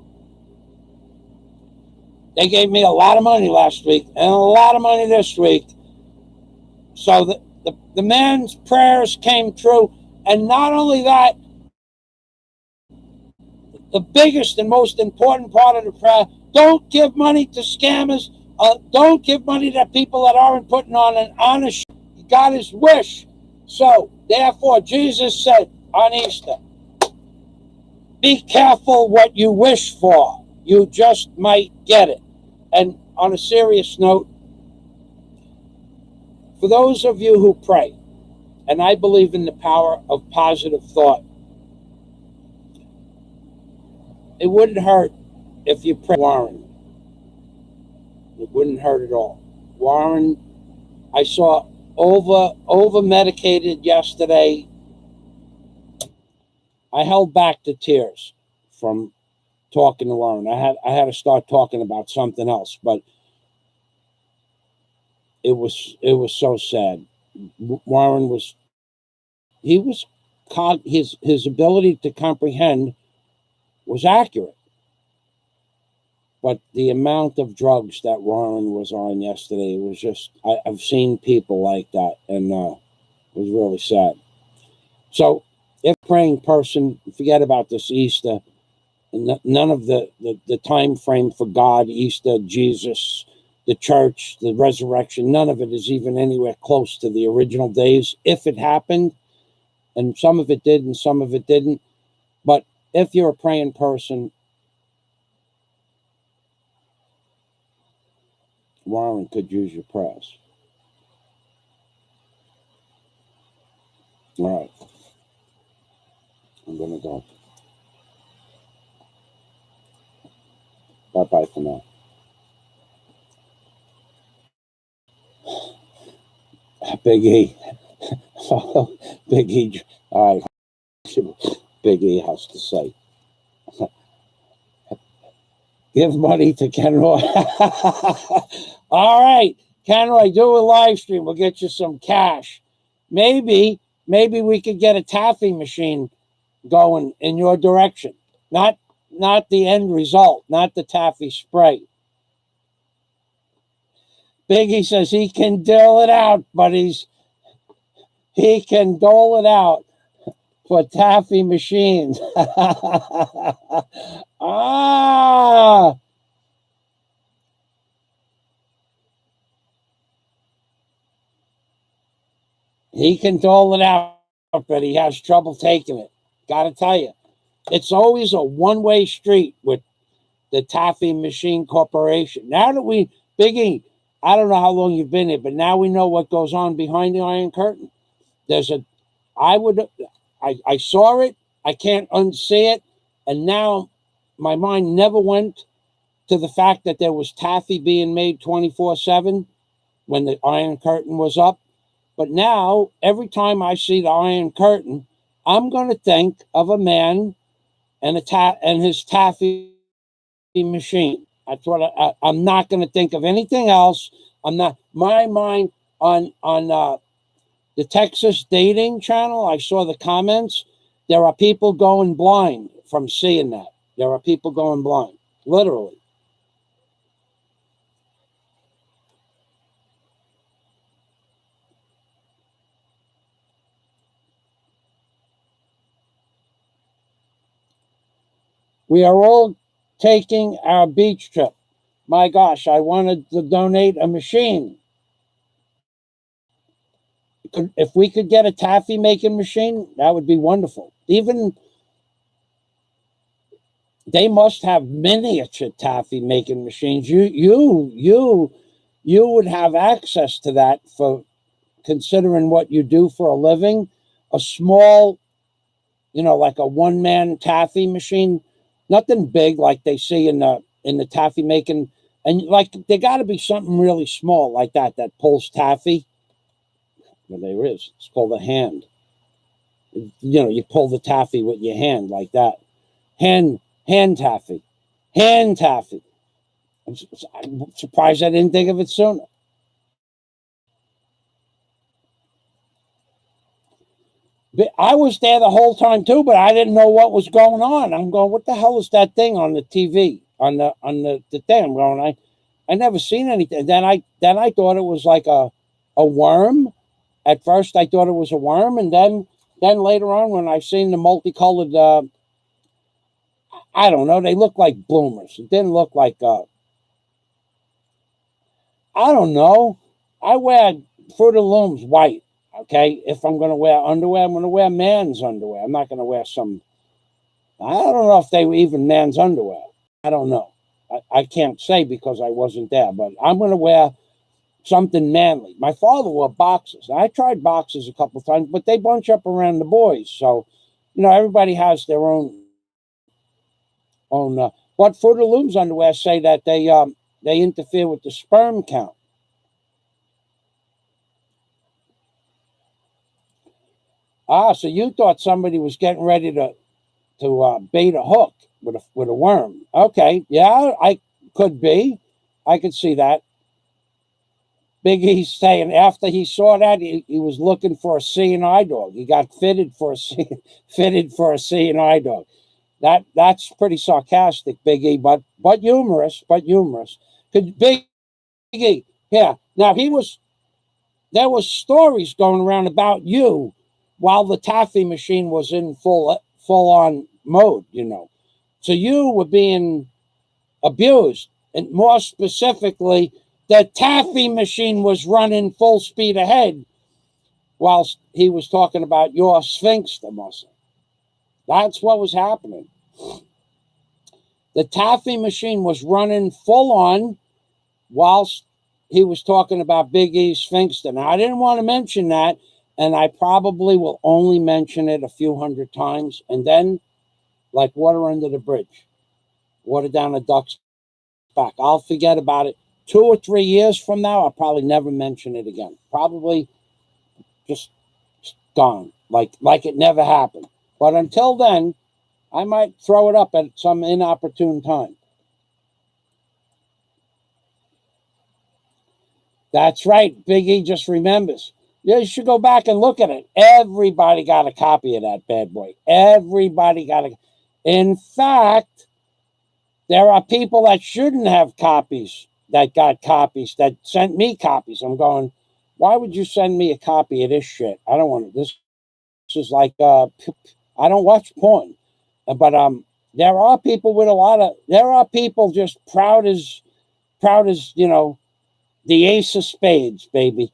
they gave me a lot of money last week and a lot of money this week. So the man's prayers came true. And not only that, the biggest and most important part of the prayer, don't give money to scammers. Don't give money to people that aren't putting on an honest show. He got his wish. So, therefore, Jesus said on Easter, be careful what you wish for. You just might get it. And on a serious note, for those of you who pray, and I believe in the power of positive thought, it wouldn't hurt if you pray Warren. It wouldn't hurt at all. Warren, I saw over medicated yesterday. I held back the tears from talking to Warren. I had to start talking about something else, but it was so sad. Warren his ability to comprehend was accurate, but the amount of drugs that Warren was on yesterday was just, I've seen people like that, and it was really sad. So if praying person, forget about this Easter, none of the time frame for God, Easter, Jesus, the church, the resurrection, none of it is even anywhere close to the original days, if it happened, and some of it did and some of it didn't. But if you're a praying person, Warren could use your prayers. All right. I'm going to go. Bye-bye for now. Big E. Big E. All right. Big E has to say. Give money to Ken Roy. All right. Conroy, do a live stream. We'll get you some cash. Maybe we could get a taffy machine going in your direction. Not the end result, not the taffy spray. Biggie says he can dole it out, but he can dole it out for taffy machines. Ah. He can dole it out, but he has trouble taking it. Gotta tell you, it's always a one-way street with the Taffy Machine Corporation. Now that Biggie, I don't know how long you've been here, but now we know what goes on behind the Iron Curtain. I saw it, I can't unsee it, and now my mind never went to the fact that there was taffy being made 24/7 when the Iron Curtain was up. But now, every time I see the Iron Curtain, I'm going to think of a man and his taffy machine. That's what I'm not going to think of anything else. I'm not. My mind on the Texas dating channel, I saw the comments. There are people going blind from seeing that. There are people going blind, literally. We are all taking our beach trip. My gosh, I wanted to donate a machine. If we could get a taffy making machine, that would be wonderful. Even they must have miniature taffy making machines. You would have access to that for considering what you do for a living. A small, like a one-man taffy machine, nothing big like they see in the taffy making, and like there got to be something really small like that pulls taffy. Well, there is. It's called a hand. You pull the taffy with your hand like that. Hand taffy. Hand taffy. I'm surprised I didn't think of it sooner. I was there the whole time too, but I didn't know what was going on. I'm going, what the hell is that thing on the TV on the thing? I'm going, I never seen anything. Then I thought it was like a worm. At first, I thought it was a worm, and then later on, when I seen the multicolored, I don't know, they look like bloomers. It didn't look like I don't know. I wear Fruit of the Looms white. Okay, if I'm going to wear underwear, I'm going to wear man's underwear. I'm not going to wear some. I don't know if they were even man's underwear. I don't know. I can't say because I wasn't there, but I'm going to wear something manly. My father wore boxers. I tried boxers a couple of times, but they bunch up around the boys. So, everybody has their own. But Fruit of the Looms underwear say that they interfere with the sperm count. So you thought somebody was getting ready to bait a hook with a worm? Okay, yeah, I could be. I could see that. Big E's saying after he saw that he was looking for a seeing-eye dog. He got fitted for a seeing-eye dog. That's pretty sarcastic, Big E, but humorous. Could Big E? Yeah. Now there was stories going around about you while the taffy machine was in full on mode. So you were being abused, and more specifically, the taffy machine was running full speed ahead whilst he was talking about your sphincter muscle. That's what was happening. The taffy machine was running full on whilst he was talking about Big E's sphincter. Now, I didn't want to mention that, and I probably will only mention it a few hundred times, and then, like water under the bridge, water down a duck's back. I'll forget about it. 2 or 3 years from now, I'll probably never mention it again. Probably just gone, like it never happened. But until then, I might throw it up at some inopportune time. That's right. Big E just remembers. You should go back and look at it. Everybody got a copy of that bad boy. Everybody got a. In fact, there are people that shouldn't have copies that got copies that sent me copies. I'm going, why would you send me a copy of this shit? I don't want it. This is like I don't watch porn, but there are people with a lot of. There are people just proud as the ace of spades, baby.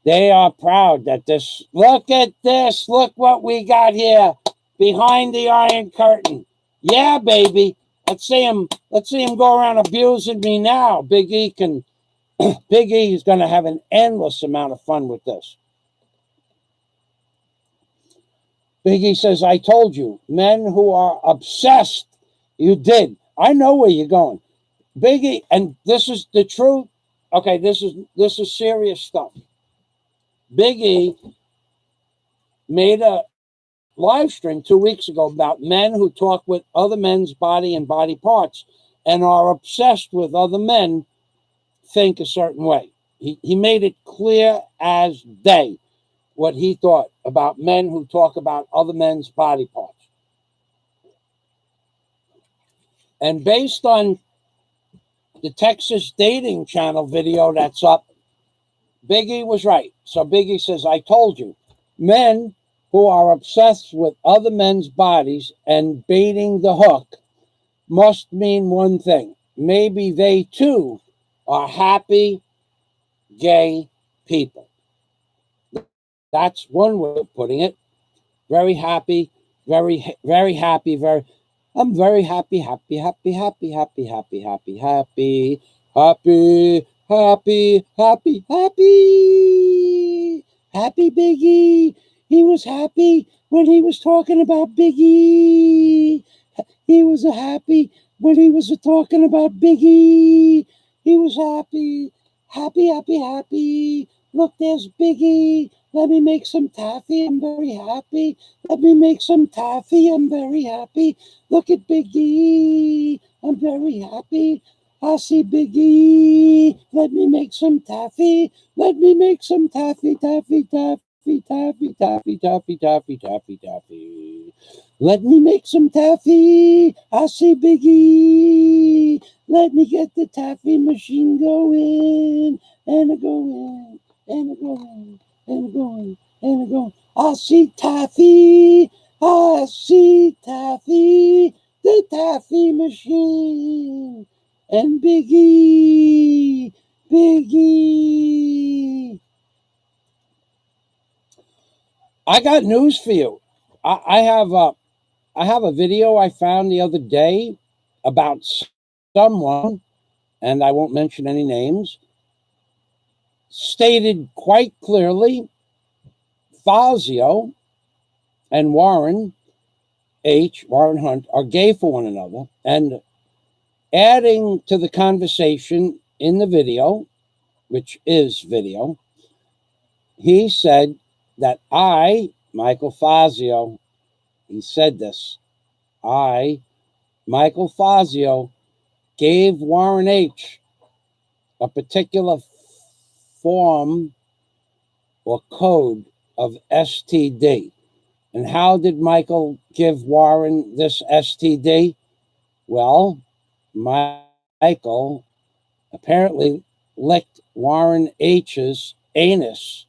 They are proud that this. Look at this. Look what we got here behind the Iron Curtain. Yeah, baby. Let's see him. Let's see him go around abusing me now. Big E can. Big E is going to have an endless amount of fun with this. Big E says, "I told you, men who are obsessed. You did. I know where you're going, Big E, and this is the truth. Okay, this is serious stuff. Big E made a live stream 2 weeks ago about men who talk with other men's body and body parts and are obsessed with other men think a certain way. He made it clear as day what he thought about men who talk about other men's body parts. And based on the Texas dating channel video that's up, Big E was right. So Big E says, I told you, men who are obsessed with other men's bodies and baiting the hook must mean one thing. Maybe they too are happy gay people. That's one way of putting it. Very happy, very, very happy, I'm very happy, happy, happy, happy, happy, happy, happy, happy, happy, happy, happy, happy, happy Big E. He was happy when he was talking about Big E. He was happy when he was talking about Big E. He was happy, happy, happy, happy. Look, there's Big E. Let me make some taffy. I'm very happy. Let me make some taffy. I'm very happy. Look at Big E. I'm very happy. I see Big E. Let me make some taffy. Let me make some taffy, taffy, taffy, taffy, taffy, taffy, taffy, taffy, taffy. Let me make some taffy. I see Big E. Let me get the taffy machine going. And a going. And a going. And a going. And a going. I see taffy. I see taffy. The taffy machine. And Big E. Big E. I got news for you. I have a video I found the other day about someone, and I won't mention any names, stated quite clearly Fazio and Warren Hunt, are gay for one another. And adding to the conversation in the video, which is video, he said that Michael Fazio, he said this, Michael Fazio, gave Warren H. a particular form or code of STD. And how did Michael give Warren this STD? Well, Michael apparently licked Warren H's anus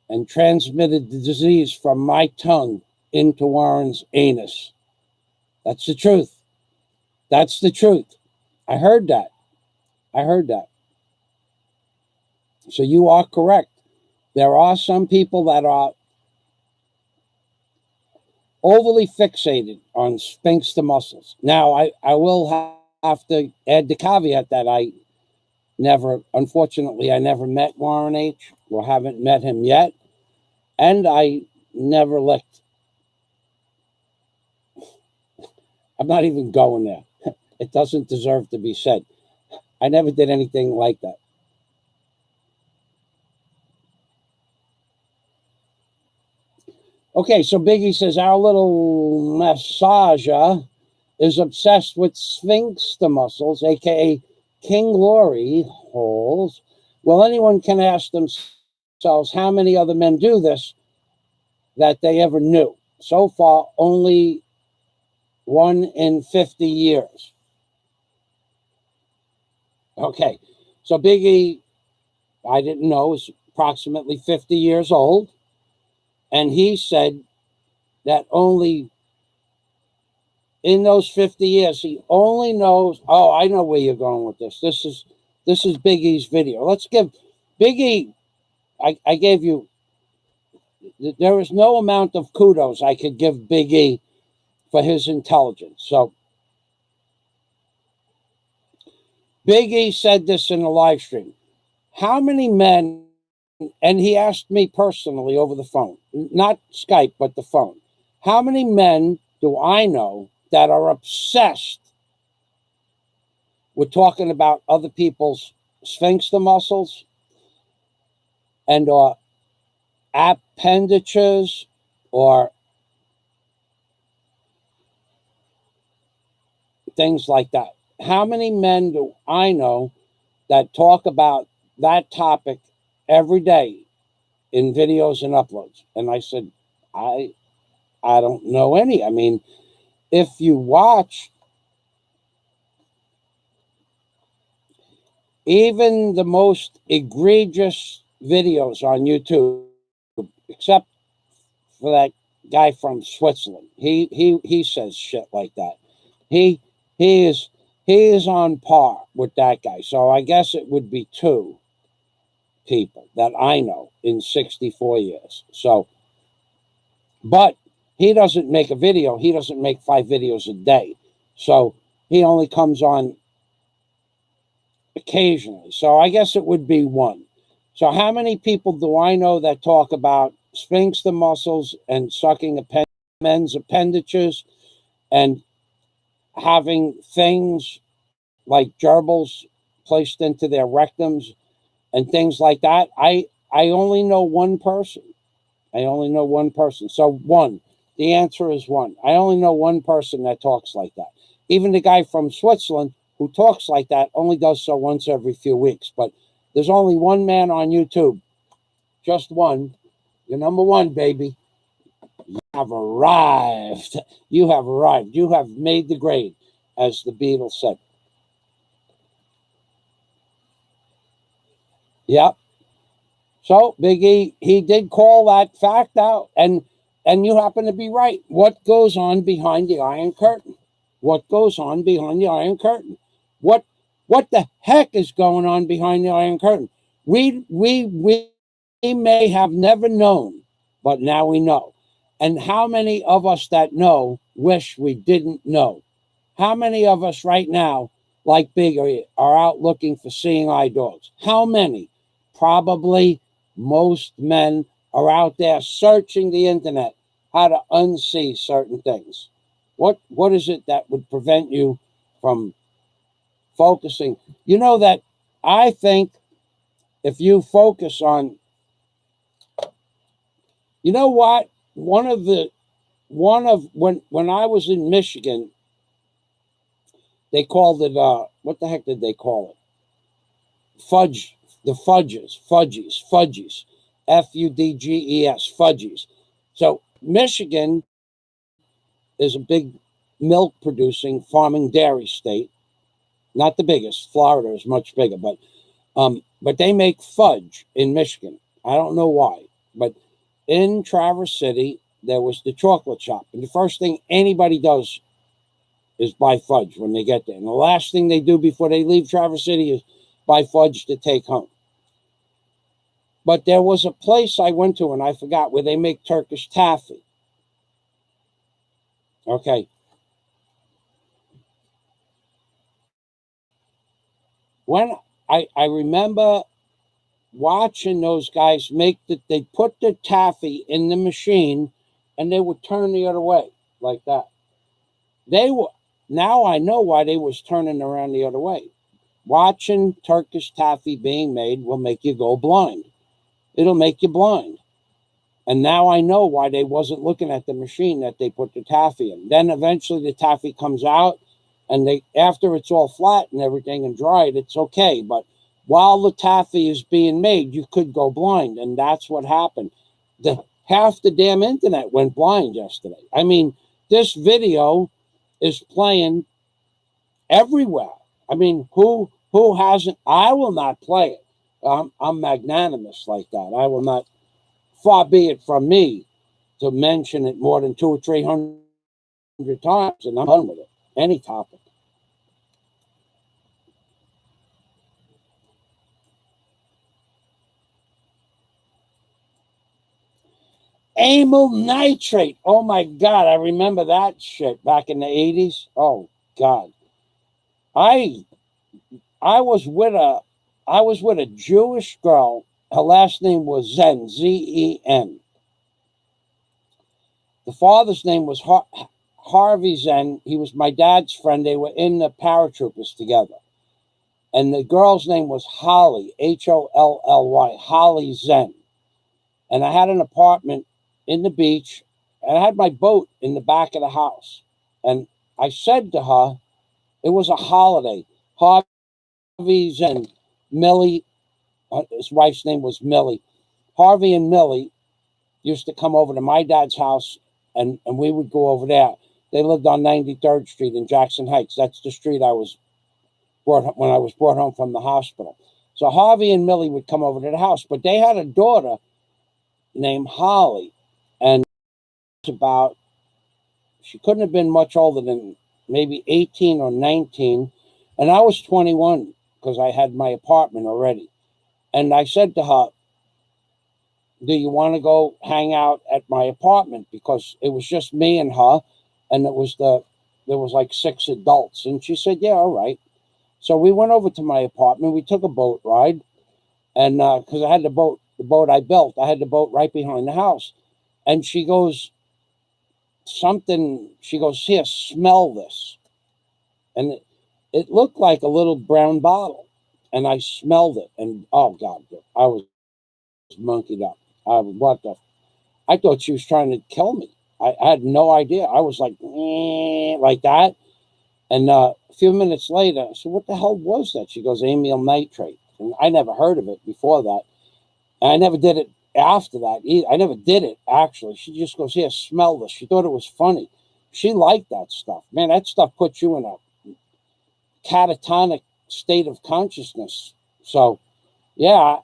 and transmitted the disease from my tongue into Warren's anus. That's the truth. That's the truth. I heard that. So you are correct. There are some people that are overly fixated on sphincter muscles. Now, I will have to add the caveat that I never met Warren H. or haven't met him yet. And I never licked. I'm not even going there. It doesn't deserve to be said. I never did anything like that. Okay, so Biggie says our little massager is obsessed with sphincter muscles, aka King Glory holes, Well, anyone can ask themselves how many other men do this that they ever knew. So far, only 1 in 50 years. Okay, so Biggie, I didn't know, is approximately 50 years old. And he said that only in those 50 years, he only knows. Oh, I know where you're going with this. This is Biggie's video. Let's give Biggie. I gave you. There is no amount of kudos I could give Biggie for his intelligence. So Biggie said this in a live stream. How many men? And he asked me personally over the phone, not Skype, but the phone. How many men do I know that are obsessed with talking about other people's sphincter muscles and or appendages or things like that? How many men do I know that talk about that topic every day in videos and uploads? And I said, I don't know any. I mean, if you watch even the most egregious videos on YouTube, except for that guy from Switzerland, he says shit like that. He is on par with that guy. So I guess it would be 2 people that I know in 64 years. So, but he doesn't make a video. He doesn't make 5 videos a day. So he only comes on occasionally. So I guess it would be 1. So how many people do I know that talk about sphincter muscles and sucking men's appendages and having things like gerbils placed into their rectums and things like that? I only know 1 person. I only know 1 person. So 1. The answer is 1. I only know 1 person that talks like that. Even the guy from Switzerland who talks like that only does so once every few weeks. But there's only 1 man on YouTube. Just 1. You're number 1, baby. You have arrived. You have arrived. You have made the grade, as the Beatles said. Yep. So Biggie, he did call that fact out, and you happen to be right. What goes on behind the Iron Curtain? What goes on behind the Iron Curtain? What the heck is going on behind the Iron Curtain? We may have never known, but now we know. And how many of us that know wish we didn't know? How many of us right now, like Biggie, are out looking for seeing eye dogs? How many? Probably most men are out there searching the internet how to unsee certain things. What is it that would prevent you from focusing? You know that I think if you focus on, you know what? When I was in Michigan, they called it what the heck did they call it? Fudges, fudgies, Fudges, fudgies. So Michigan is a big milk producing farming dairy state. Not the biggest. Florida is much bigger, but they make fudge in Michigan. I don't know why, but in Traverse City there was the chocolate shop, and the first thing anybody does is buy fudge when they get there, and the last thing they do before they leave Traverse City is buy fudge to take home. But there was a place I went to, and I forgot, where they make Turkish taffy. Okay. When I remember watching those guys they put the taffy in the machine and they would turn the other way like that. Now I know why they was turning around the other way. Watching Turkish taffy being made will make you go blind. It'll make you blind. And now I know why they wasn't looking at the machine that they put the taffy in. Then eventually the taffy comes out, and after it's all flat and everything and dried, it's okay. But while the taffy is being made, you could go blind, and that's what happened. Half the damn internet went blind yesterday. I mean, this video is playing everywhere. I mean, who hasn't? I will not play it. I'm magnanimous like that. I will not. Far be it from me to mention it more than 200 or 300 times, and I'm done with it. Any topic. Amyl nitrate. Oh my God, I remember that shit back in the 80s. Oh God. I was with a Jewish girl. Her last name was Zen, Zen. The father's name was Harvey Zen. He was my dad's friend. They were in the paratroopers together. And the girl's name was Holly, Holly, Holly Zen. And I had an apartment in the beach, and I had my boat in the back of the house. And I said to her, it was a holiday. Harvey Zen, Millie, his wife's name was Millie. Harvey and Millie used to come over to my dad's house, and we would go over there. They lived on 93rd Street in Jackson Heights. That's the street I was when I was brought home from the hospital. So Harvey and Millie would come over to the house, but they had a daughter named Holly, and she couldn't have been much older than maybe 18 or 19, and I was 21 because I had my apartment already. And I said to her, do you want to go hang out at my apartment? Because it was just me and her, and there was like 6 adults. And she said, yeah, all right. So we went over to my apartment. We took a boat ride, and because I had the boat I built, I had the boat right behind the house. And she goes, here, smell this. And it looked like a little brown bottle. And I smelled it, and oh God, I was monkeyed up. I thought she was trying to kill me. I had no idea. I was like that. And a few minutes later, I said, what the hell was that? She goes, amyl nitrate. And I never heard of it before that. And I never did it after that either. I never did it, actually. She just goes, here, smell this. She thought it was funny. She liked that stuff. Man, that stuff puts you in a catatonic state of consciousness. So, yeah,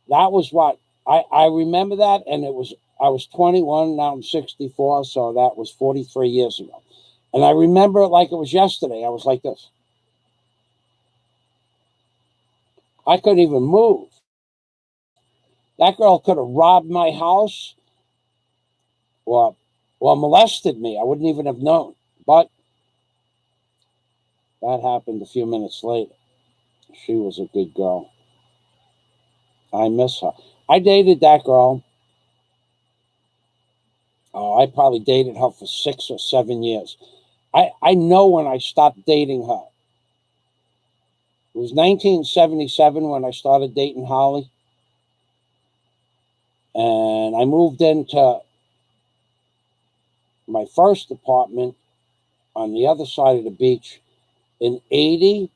that was what I remember that. And I was 21, now I'm 64. So that was 43 years ago. And I remember it like it was yesterday. I was like this. I couldn't even move. That girl could have robbed my house or molested me. I wouldn't even have known. But that happened a few minutes later. She was a good girl. I miss her. I dated that girl. I probably dated her for 6 or 7 years. I know when I stopped dating her. It was 1977 when I started dating Holly. And I moved into my first apartment on the other side of the beach in 80.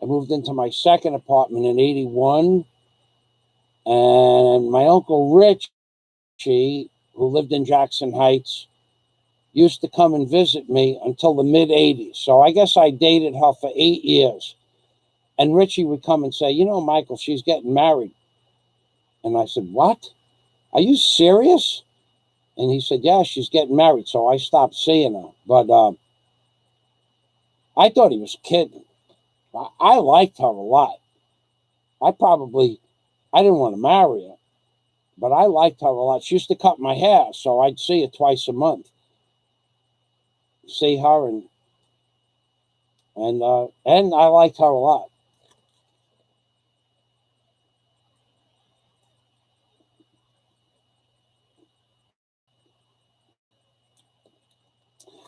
I moved into my second apartment in 81. And my Uncle Richie, who lived in Jackson Heights, used to come and visit me until the mid-80s. So I guess I dated her for 8 years. And Richie would come and say, you know, Michael, she's getting married. And I said, what? Are you serious? And he said, yeah, she's getting married. So I stopped seeing her. But I thought he was kidding. I liked her a lot. I didn't want to marry her, but I liked her a lot. She used to cut my hair, so I'd see her twice a month. See her, and I liked her a lot.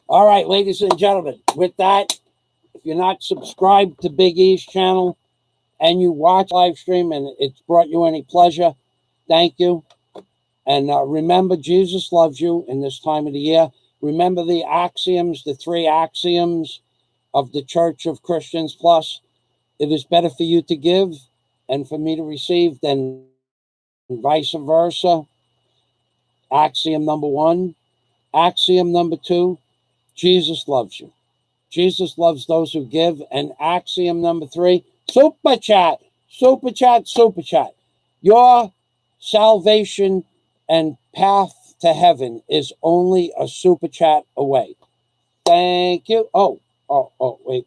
All right, ladies and gentlemen, with that, if you're not subscribed to Big E's channel and you watch live stream and it's brought you any pleasure, thank you. And remember, Jesus loves you in this time of the year. Remember the 3 axioms of the Church of Christians Plus. It is better for you to give and for me to receive than vice versa. Axiom number one. Axiom number two, Jesus loves you. Jesus loves those who give. And axiom number three, super chat, super chat, super chat. Your salvation and path to heaven is only a super chat away. Thank you. Wait.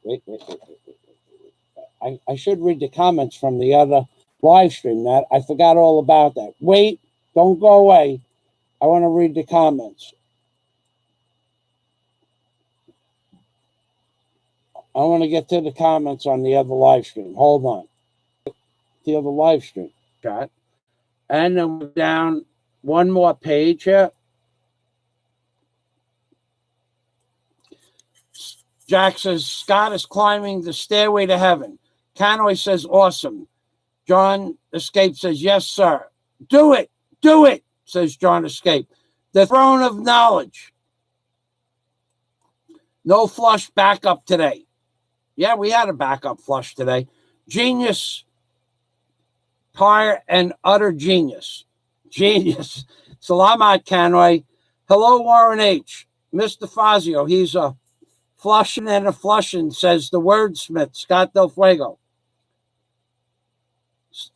I should read the comments from the other live stream. That I forgot all about that. Wait, don't go away. I want to read the comments. I want to get to the comments on the other live stream. Hold on. The other live stream. Chat. And then we're down one more page here. Jack says, Scott is climbing the stairway to heaven. Canoy says, awesome. John Escape says, yes, sir. Do it, says John Escape. The throne of knowledge. No flush backup today. Yeah, we had a backup flush today. Genius, pyre, and utter genius. Genius. Salamat, Canoy. Hello, Warren H. Mr. Fazio, he's a flushing and a flushing, says the wordsmith, Scott Del Fuego.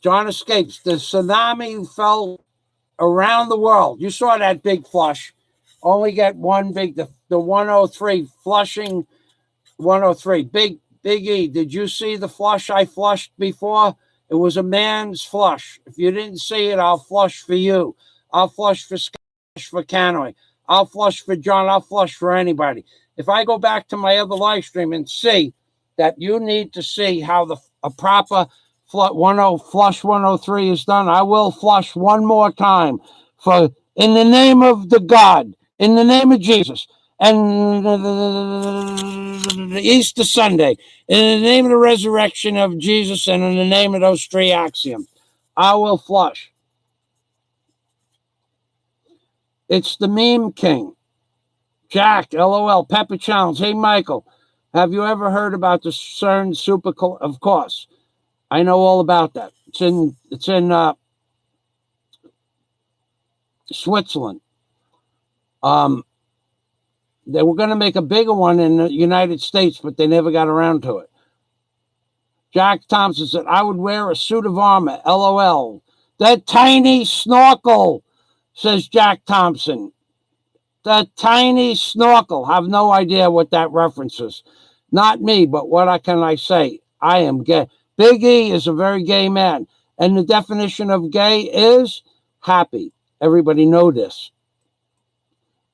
John Escapes. The tsunami fell around the world. You saw that big flush. Only get one big, the 103, flushing 103. Big E, did you see the flush I flushed before? It was a man's flush. If you didn't see it, I'll flush for you. I'll flush for Scott, for Canoy. I'll flush for John. I'll flush for anybody. If I go back to my other live stream and see that you need to see how a proper flush 103 is done, I will flush one more time for in the name of the God, in the name of Jesus, and the Easter Sunday, in the name of the resurrection of Jesus, and in the name of those three axioms, I will flush. It's the meme king. Jack, LOL, Pepper Challenge. Hey, Michael, have you ever heard about the CERN super? Of course, I know all about that. It's in Switzerland. They were going to make a bigger one in the United States, but they never got around to it. Jack Thompson said, I would wear a suit of armor. LOL. That tiny snorkel, says Jack Thompson. The tiny snorkel. Have no idea what that references. Not me, but what can I say? I am gay. Big E is a very gay man. And the definition of gay is happy. Everybody know this.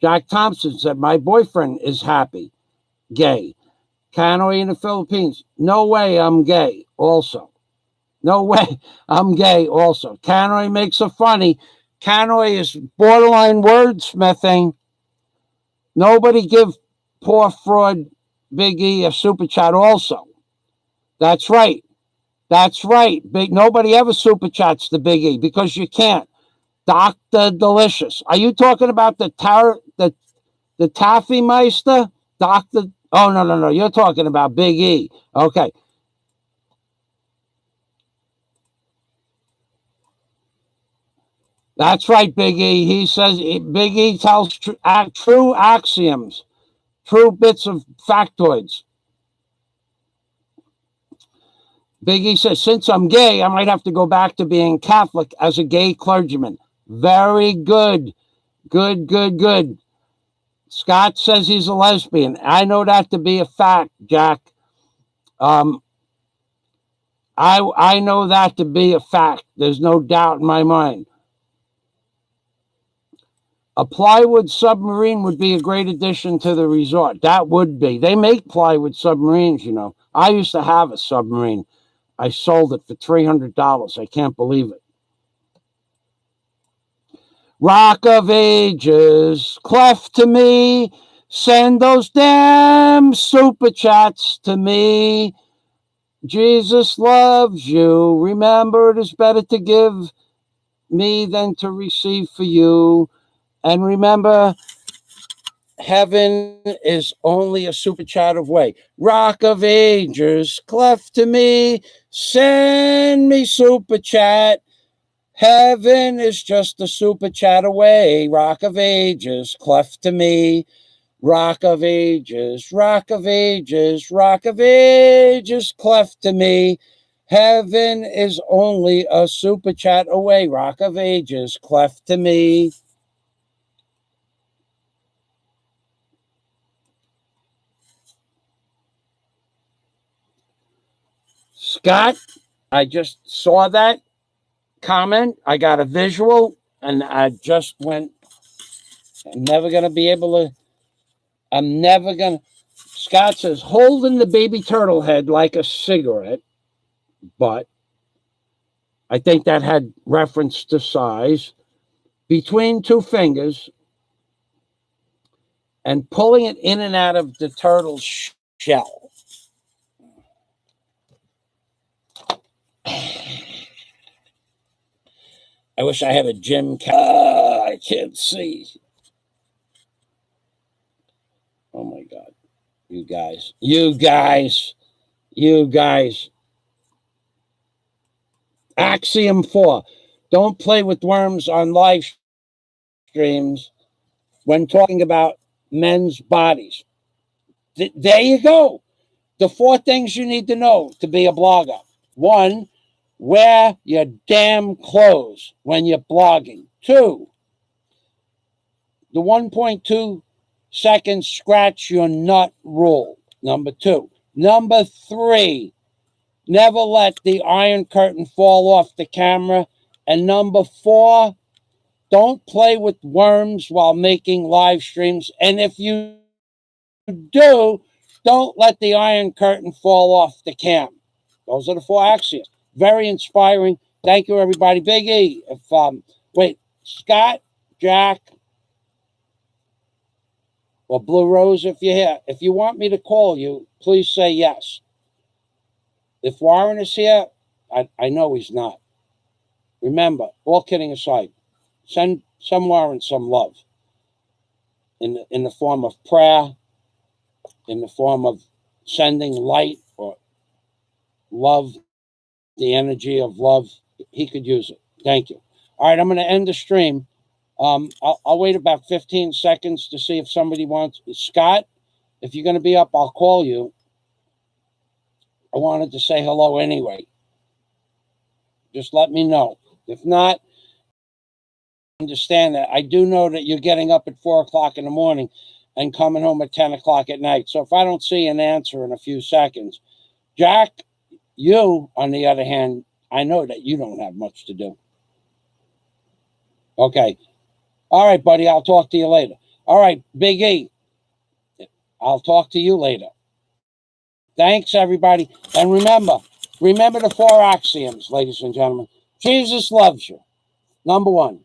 Jack Thompson said, my boyfriend is happy. Gay. Canoy in the Philippines. No way I'm gay also. No way I'm gay also. Canoy makes it funny. Canoy is borderline wordsmithing. Nobody give poor fraud Big E a super chat also. That's right. That's right. Nobody ever super chats the Big E because you can't. Dr. Delicious. Are you talking about the Taffy Meister? Dr. Oh, no. You're talking about Big E. Okay. That's right, Big E. He says Big E tells true axioms, true bits of factoids. Big E says, since I'm gay, I might have to go back to being Catholic as a gay clergyman. Very good. Good. Scott says he's a lesbian. I know that to be a fact, Jack. I know that to be a fact. There's no doubt in my mind. A plywood submarine would be a great addition to the resort. That would be. They make plywood submarines, you know. I used to have a submarine. I sold it for $300. I can't believe it. Rock of Ages, cleft to me. Send those damn super chats to me. Jesus loves you. Remember, it is better to give me than to receive for you. And remember, Heaven is only a super chat away. Rock of Ages, cleft to me, send me super chat. Heaven is just a super chat away. Rock of Ages, cleft to me. Rock of Ages, Rock of Ages, Rock of Ages, cleft to me. Heaven is only a super chat away. Rock of Ages, cleft to me. Scott, I just saw that comment. I got a visual, and I just went, I'm never going to be able to, I'm never going to. Scott says, holding the baby turtle head like a cigarette, but I think that had reference to size, between two fingers and pulling it in and out of the turtle's shell. I wish I had a gym I can't see. Oh my God. You guys. Axiom 4. Don't play with worms on live streams when talking about men's bodies. There you go. The 4 things you need to know to be a blogger. 1, wear your damn clothes when you're blogging. 2, the 1.2 seconds scratch your nut rule. Number 2. Number 3, never let the Iron Curtain fall off the camera. And number 4, don't play with worms while making live streams. And if you do, don't let the Iron Curtain fall off the cam. Those are the 4 axioms. Very inspiring. Thank you, everybody. Big E. Wait, Scott, Jack, or Blue Rose, if you're here. If you want me to call you, please say yes. If Warren is here, I know he's not. Remember, all kidding aside, send Warren some love in the form of prayer, in the form of sending light or love, the energy of love. He could use it. Thank you. All right, I'm going to end the stream. I'll wait about 15 seconds to see if somebody wants. Scott, if you're going to be up, I'll call you. I wanted to say hello anyway. Just let me know. If not, understand that. I do know that you're getting up at 4 o'clock in the morning and coming home at 10 o'clock at night. So if I don't see an answer in a few seconds, Jack, you, on the other hand, I know that you don't have much to do. Okay. All right, buddy. I'll talk to you later. All right, Big E. I'll talk to you later. Thanks, everybody. And remember the 4 axioms, ladies and gentlemen. Jesus loves you. Number 1.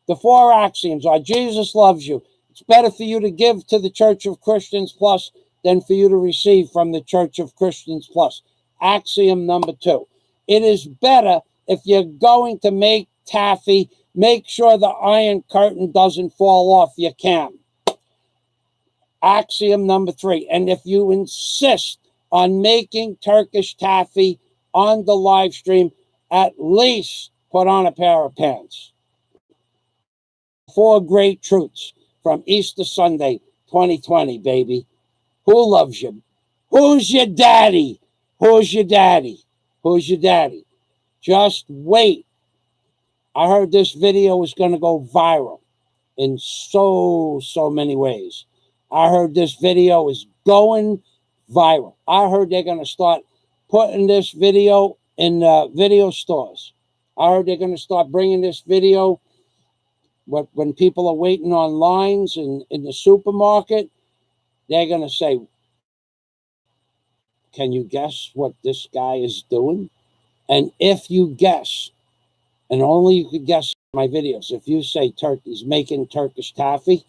The 4 axioms are Jesus loves you. It's better for you to give to the Church of Christians Plus than for you to receive from the Church of Christians Plus. Axiom number 2. It is better if you're going to make taffy, make sure the Iron Curtain doesn't fall off your cam. Axiom number 3. And if you insist on making Turkish taffy on the live stream, at least put on a pair of pants. 4 great truths from Easter Sunday 2020, baby. Who loves you? Who's your daddy? Who's your daddy? Who's your daddy? Just wait. I heard this video is going to go viral in so many ways. I heard this video is going viral. I heard they're going to start putting this video in video stores. I heard they're going to start bringing this video when people are waiting on lines in the supermarket. They're going to say, can you guess what this guy is doing? And if you guess, and only you could guess my videos, if you say he's making Turkish taffy,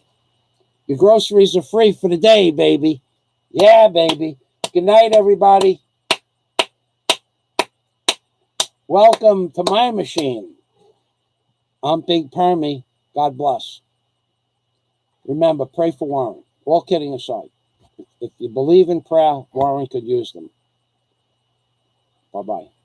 your groceries are free for the day, baby. Yeah, baby. Good night, everybody. Welcome to my machine. I'm Big Permy. God bless. Remember, pray for Warren. All kidding aside, if you believe in prayer, Warren could use them. Bye-bye.